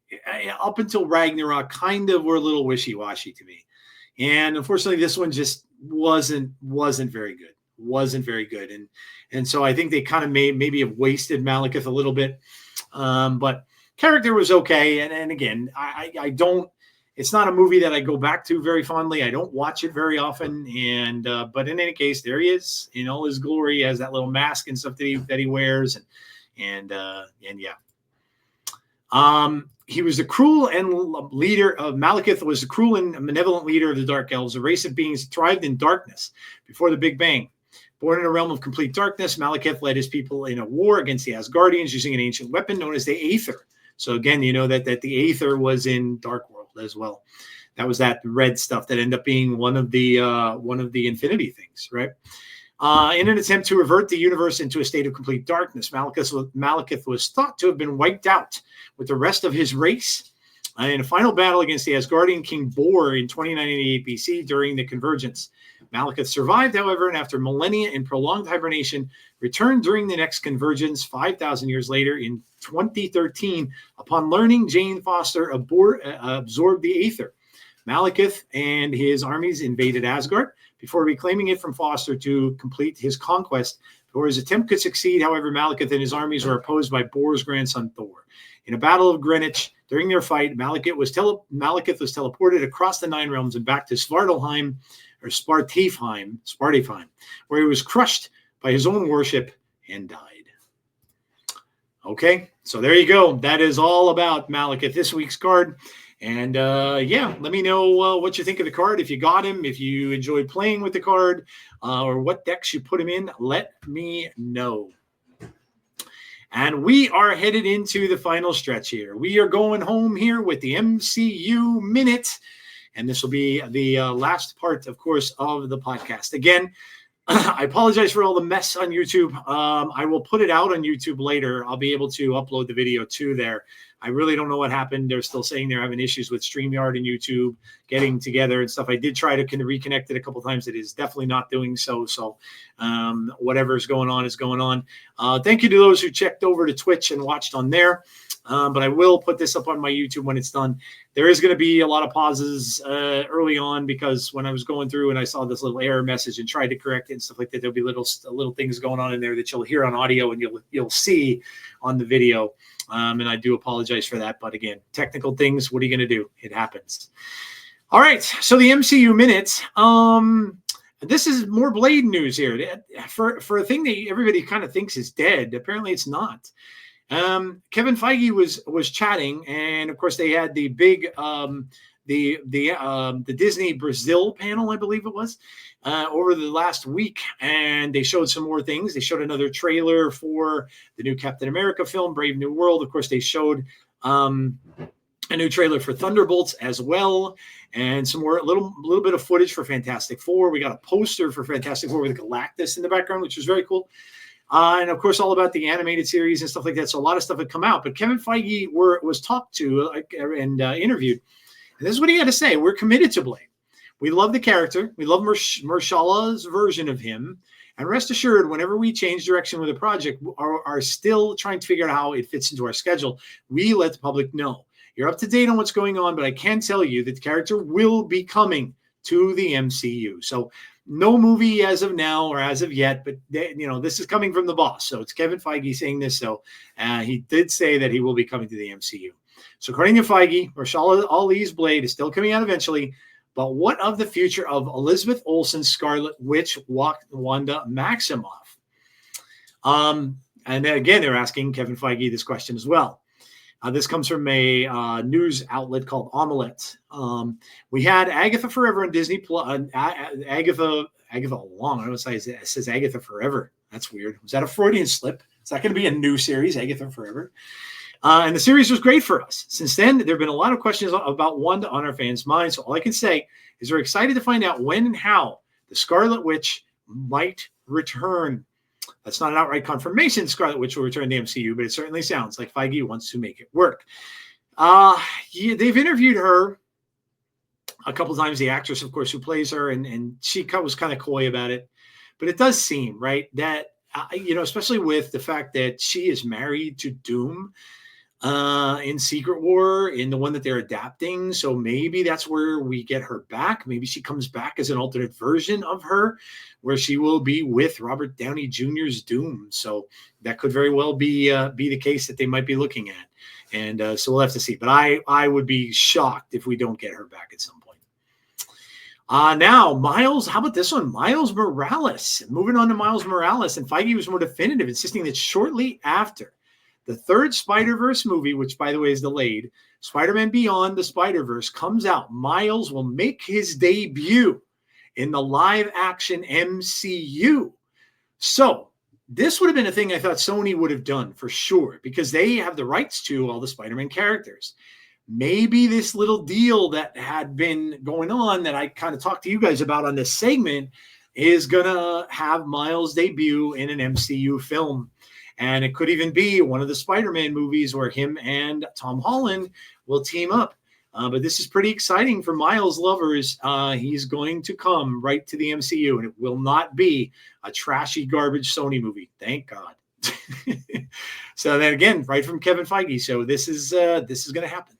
up until Ragnarok kind of were a little wishy-washy to me. And unfortunately, this one just wasn't very good. Wasn't very good. And so I think they kind of maybe have wasted Malekith a little bit. But character was okay. And again, I don't, it's not a movie that I go back to very fondly. I don't watch it very often. And but in any case, there he is in all his glory. He has that little mask and stuff that he wears. And yeah. He was the cruel and leader of Malekith was the cruel and malevolent leader of the Dark Elves, a race of beings thrived in darkness before the Big Bang. Born in a realm of complete darkness, Malekith led his people in a war against the Asgardians using an ancient weapon known as the Aether. So again, you know that the Aether was in Dark World as well. That was that red stuff that ended up being one of the Infinity things, right? In an attempt to revert the universe into a state of complete darkness, Malekith was thought to have been wiped out with the rest of his race in a final battle against the Asgardian king Bor in 2988 BC during the Convergence. Malekith survived, however, and after millennia in prolonged hibernation, returned during the next Convergence 5,000 years later in 2013 upon learning Jane Foster absorbed the Aether. Malekith and his armies invaded Asgard before reclaiming it from Foster to complete his conquest. Before his attempt could succeed, however, Malekith and his armies were opposed by Bor's grandson Thor. In a battle of Greenwich, during their fight, Malekith was teleported across the Nine Realms and back to Svartalfheim, or Svartalfheim, where he was crushed by his own worship and died. Okay, so there you go. That is all about Malekith, this week's card. And yeah, let me know what you think of the card. If you got him, if you enjoyed playing with the card, or what decks you put him in, let me know. And we are headed into the final stretch here. We are going home here with the MCU Minute. And this will be the last part, of course, of the podcast. Again, I apologize for all the mess on YouTube. I will put it out on YouTube later. I'll be able to upload the video to there. I really don't know what happened. They're still saying they're having issues with StreamYard and YouTube getting together and stuff. I did try to reconnect it a couple times. It is definitely not doing so. So whatever's going on is going on. Thank you to those who checked over to Twitch and watched on there. But I will put this up on my YouTube when it's done. There is going to be a lot of pauses early on because when I was going through and I saw this little error message and tried to correct it and stuff like that, there'll be little things going on in there that you'll hear on audio and you'll see on the video. And I do apologize for that. But again, technical things, what are you going to do? It happens. All right. So the MCU minutes. This is more Blade news here. For a thing that everybody kind of thinks is dead, apparently it's not. Kevin Feige was chatting, and of course they had the big the Disney Brazil panel, I believe it was, over the last week, and they showed some more things. They showed another trailer for the new Captain America film, Brave New World. Of course, they showed a new trailer for Thunderbolts as well, and some more little bit of footage for Fantastic Four. We got a poster for Fantastic Four with Galactus in the background, which was very cool. And of course, all about the animated series and stuff like that. So a lot of stuff had come out. But Kevin Feige was talked to and interviewed. And this is what he had to say. We're committed to Blade. We love the character. We love Mahershala's version of him. And rest assured, whenever we change direction with a project, are still trying to figure out how it fits into our schedule, we let the public know. You're up to date on what's going on, but I can tell you that the character will be coming to the MCU. So no movie as of now or as of yet, but this is coming from the boss. So it's Kevin Feige saying this. So he did say that he will be coming to the MCU. So according to Feige, Mahershala Ali's Blade is still coming out eventually. But what of the future of Elizabeth Olsen's Scarlet Witch, Wanda Maximoff? And again, they're asking Kevin Feige this question as well. This comes from a news outlet called Omelette. We had Agatha Forever on Disney Plus. Agatha Long. I don't know what it says Agatha Forever. That's weird. Was that a Freudian slip? Is that going to be a new series, Agatha Forever? And the series was great for us. Since then, there have been a lot of questions about Wanda on our fans' minds. So all I can say is we're excited to find out when and how the Scarlet Witch might return. That's not an outright confirmation Scarlet Witch will return to the MCU, but it certainly sounds like Feige wants to make it work. They've interviewed her a couple times, the actress, of course, who plays her, and she was kind of coy about it. But it does seem, right, that, especially with the fact that she is married to Doom in Secret War, in the one that they're adapting. So maybe that's where we get her back. Maybe she comes back as an alternate version of her, where she will be with Robert Downey Jr.'s Doom. So that could very well be the case that they might be looking at. And so we'll have to see. But I would be shocked if we don't get her back at some point. Now, Miles, how about this one? Miles Morales. Moving on to Miles Morales. And Feige was more definitive, insisting that shortly after the third Spider-Verse movie, which, by the way, is delayed, Spider-Man Beyond the Spider-Verse comes out, Miles will make his debut in the live-action MCU. So this would have been a thing I thought Sony would have done for sure, because they have the rights to all the Spider-Man characters. Maybe this little deal that had been going on that I kind of talked to you guys about on this segment is going to have Miles debut in an MCU film. And it could even be one of the Spider-Man movies where him and Tom Holland will team up. But this is pretty exciting for Miles lovers. He's going to come right to the MCU, and it will not be a trashy garbage Sony movie. Thank God. So then again, right from Kevin Feige. So this is going to happen.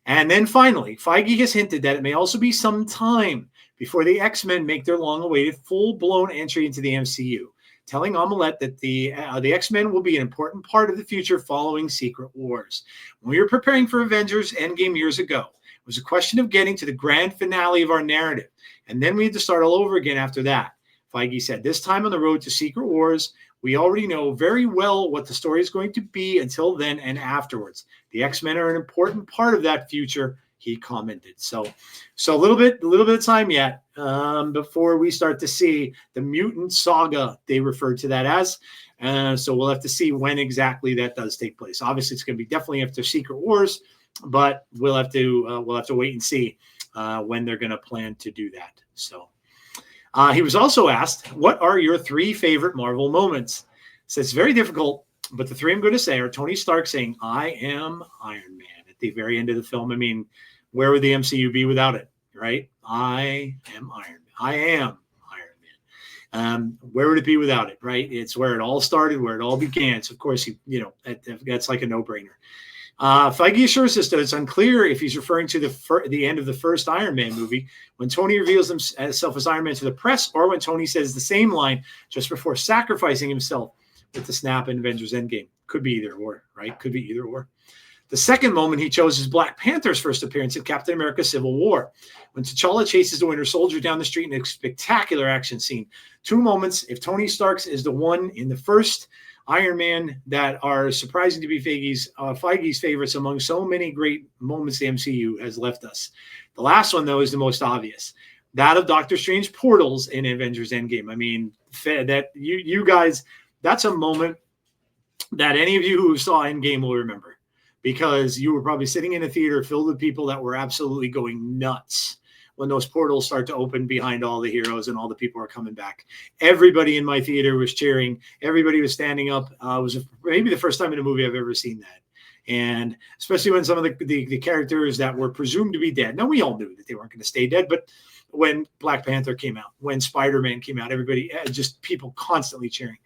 And then finally, Feige has hinted that it may also be some time before the X-Men make their long-awaited full-blown entry into the MCU, telling Omelette that the X-Men will be an important part of the future following Secret Wars. When we were preparing for Avengers Endgame years ago, it was a question of getting to the grand finale of our narrative, and then we had to start all over again after that. Feige said, this time on the road to Secret Wars, we already know very well what the story is going to be until then and afterwards. The X-Men are an important part of that future, he commented. So a little bit of time yet before we start to see the mutant saga, they referred to that as. So we'll have to see when exactly that does take place. Obviously, it's going to be definitely after Secret Wars, but we'll have to wait and see when they're going to plan to do that. So he was also asked, what are your 3 favorite Marvel moments? So it's very difficult But the three I'm going to say are Tony Stark saying, "I am Iron Man" at the very end of the film. I mean, where would the MCU be without it, right? I am Iron Man. I am Iron Man. Where would it be without it, right? It's where it all started, where it all began. So, of course, that's like a no-brainer. Feige assures us that it's unclear if he's referring to the end of the first Iron Man movie, when Tony reveals himself as Iron Man to the press, or when Tony says the same line just before sacrificing himself with the snap in Avengers Endgame. Could be either or, right? Could be either or. The second moment he chose is Black Panther's first appearance in Captain America Civil War, when T'Challa chases the Winter Soldier down the street in a spectacular action scene. Two moments, if Tony Stark's is the one in the first Iron Man, that are surprising to be Feige's favorites among so many great moments the MCU has left us. The last one, though, is the most obvious. That of Doctor Strange portals in Avengers Endgame. I mean, that you guys, that's a moment that any of you who saw Endgame will remember, because you were probably sitting in a theater filled with people that were absolutely going nuts when those portals start to open behind all the heroes and all the people are coming back. Everybody in my theater was cheering. Everybody was standing up. It was maybe the first time in a movie I've ever seen that. And especially when some of the characters that were presumed to be dead. Now, we all knew that they weren't going to stay dead, but when Black Panther came out, when Spider-Man came out, everybody, just people constantly cheering.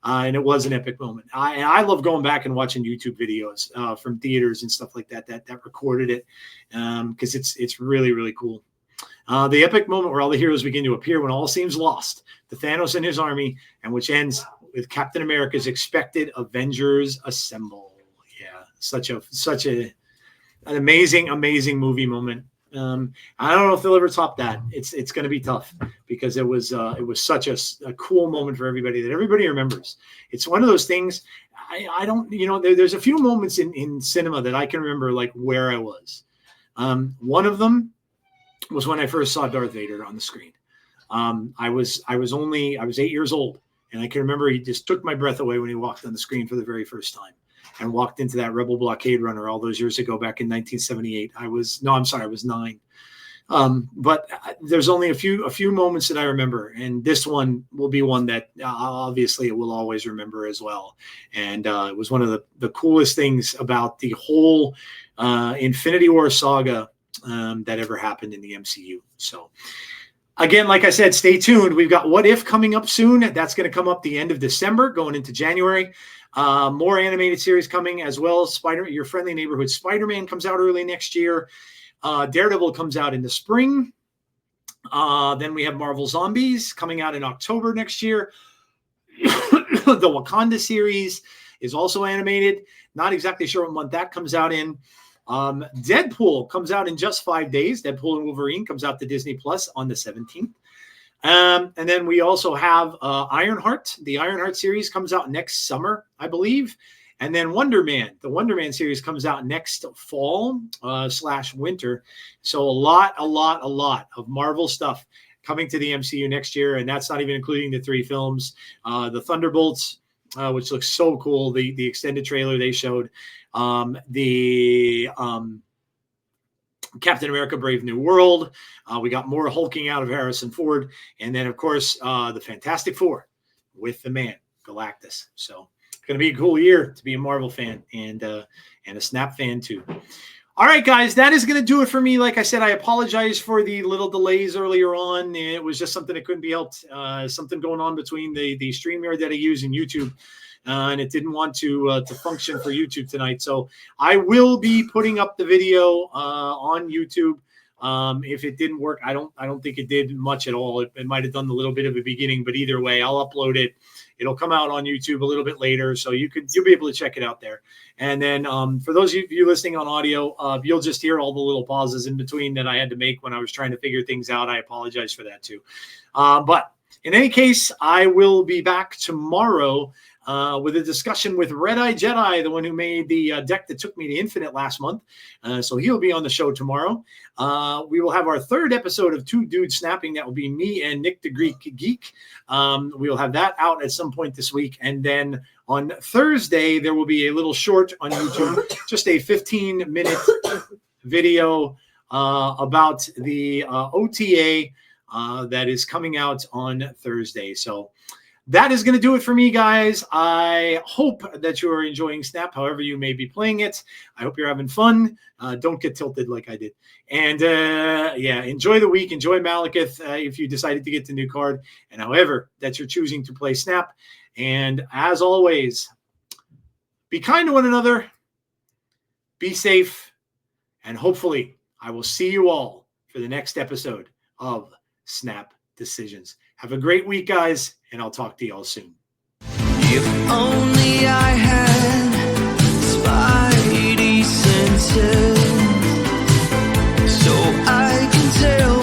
And it was an epic moment. I love going back and watching YouTube videos from theaters and stuff like that recorded it, because it's really, really cool. The epic moment where all the heroes begin to appear when all seems lost, the Thanos and his army, and which ends with Captain America's expected Avengers assemble. Yeah, such an amazing movie moment. I don't know if they'll ever top that. It's going to be tough, because it was such a cool moment for everybody that everybody remembers. It's one of those things. I don't, there's a few moments in cinema that I can remember, like where I was. One of them was when I first saw Darth Vader on the screen. I was 8 years old, and I can remember he just took my breath away when he walked on the screen for the very first time and walked into that Rebel blockade runner all those years ago, back in 1978. I was 9. But there's only a few moments that I remember, and this one will be one that obviously it will always remember as well. And it was one of the coolest things about the whole Infinity War saga that ever happened in the MCU. So again, like I said, stay tuned. We've got What If coming up soon. That's going to come up the end of December, going into January. More animated series coming as well. Your Friendly Neighborhood Spider-Man comes out early next year. Daredevil comes out in the spring. Then we have Marvel Zombies coming out in October next year. The Wakanda series is also animated. Not exactly sure what month that comes out in. Deadpool comes out in just 5 days. Deadpool and Wolverine comes out to Disney Plus on the 17th. And then we also have Ironheart. The Ironheart series comes out next summer, I believe. And then Wonder Man. The Wonder Man series comes out next fall / winter. So a lot of Marvel stuff coming to the MCU next year. And that's not even including the 3 films. The Thunderbolts, which looks so cool. The extended trailer they showed. The Captain America Brave New World. We got more hulking out of Harrison Ford. And then, of course, the Fantastic Four with the man, Galactus. So it's going to be a cool year to be a Marvel fan and a Snap fan too. All right, guys, that is going to do it for me. Like I said, I apologize for the little delays earlier on. It was just something that couldn't be helped. Something going on between the StreamYard that I use and YouTube. And it didn't want to function for YouTube tonight. So I will be putting up the video on YouTube. If it didn't work, I don't think it did much at all. It might have done a little bit of a beginning, but either way, I'll upload it. It'll come out on YouTube a little bit later, so you'll be able to check it out there. And then for those of you listening on audio, you'll just hear all the little pauses in between that I had to make when I was trying to figure things out. I apologize for that too. But in any case, I will be back tomorrow with a discussion with Red Eye Jedi, the one who made the deck that took me to Infinite last month. So he'll be on the show tomorrow. We will have our 3rd episode of Two Dudes Snapping. That will be me and Nick the Greek Geek. We will have that out at some point this week. And then on Thursday, there will be a little short on YouTube, just a 15-minute video about the OTA that is coming out on Thursday. So that is going to do it for me, guys. I hope that you are enjoying Snap, however you may be playing it. I hope you're having fun. Don't get tilted like I did. And yeah, enjoy the week. Enjoy Malekith if you decided to get the new card, and however that you're choosing to play Snap. And as always, be kind to one another, be safe, and hopefully I will see you all for the next episode of Snap Decisions. Have a great week, guys, and I'll talk to you all soon. If only I had spidey senses, so I can tell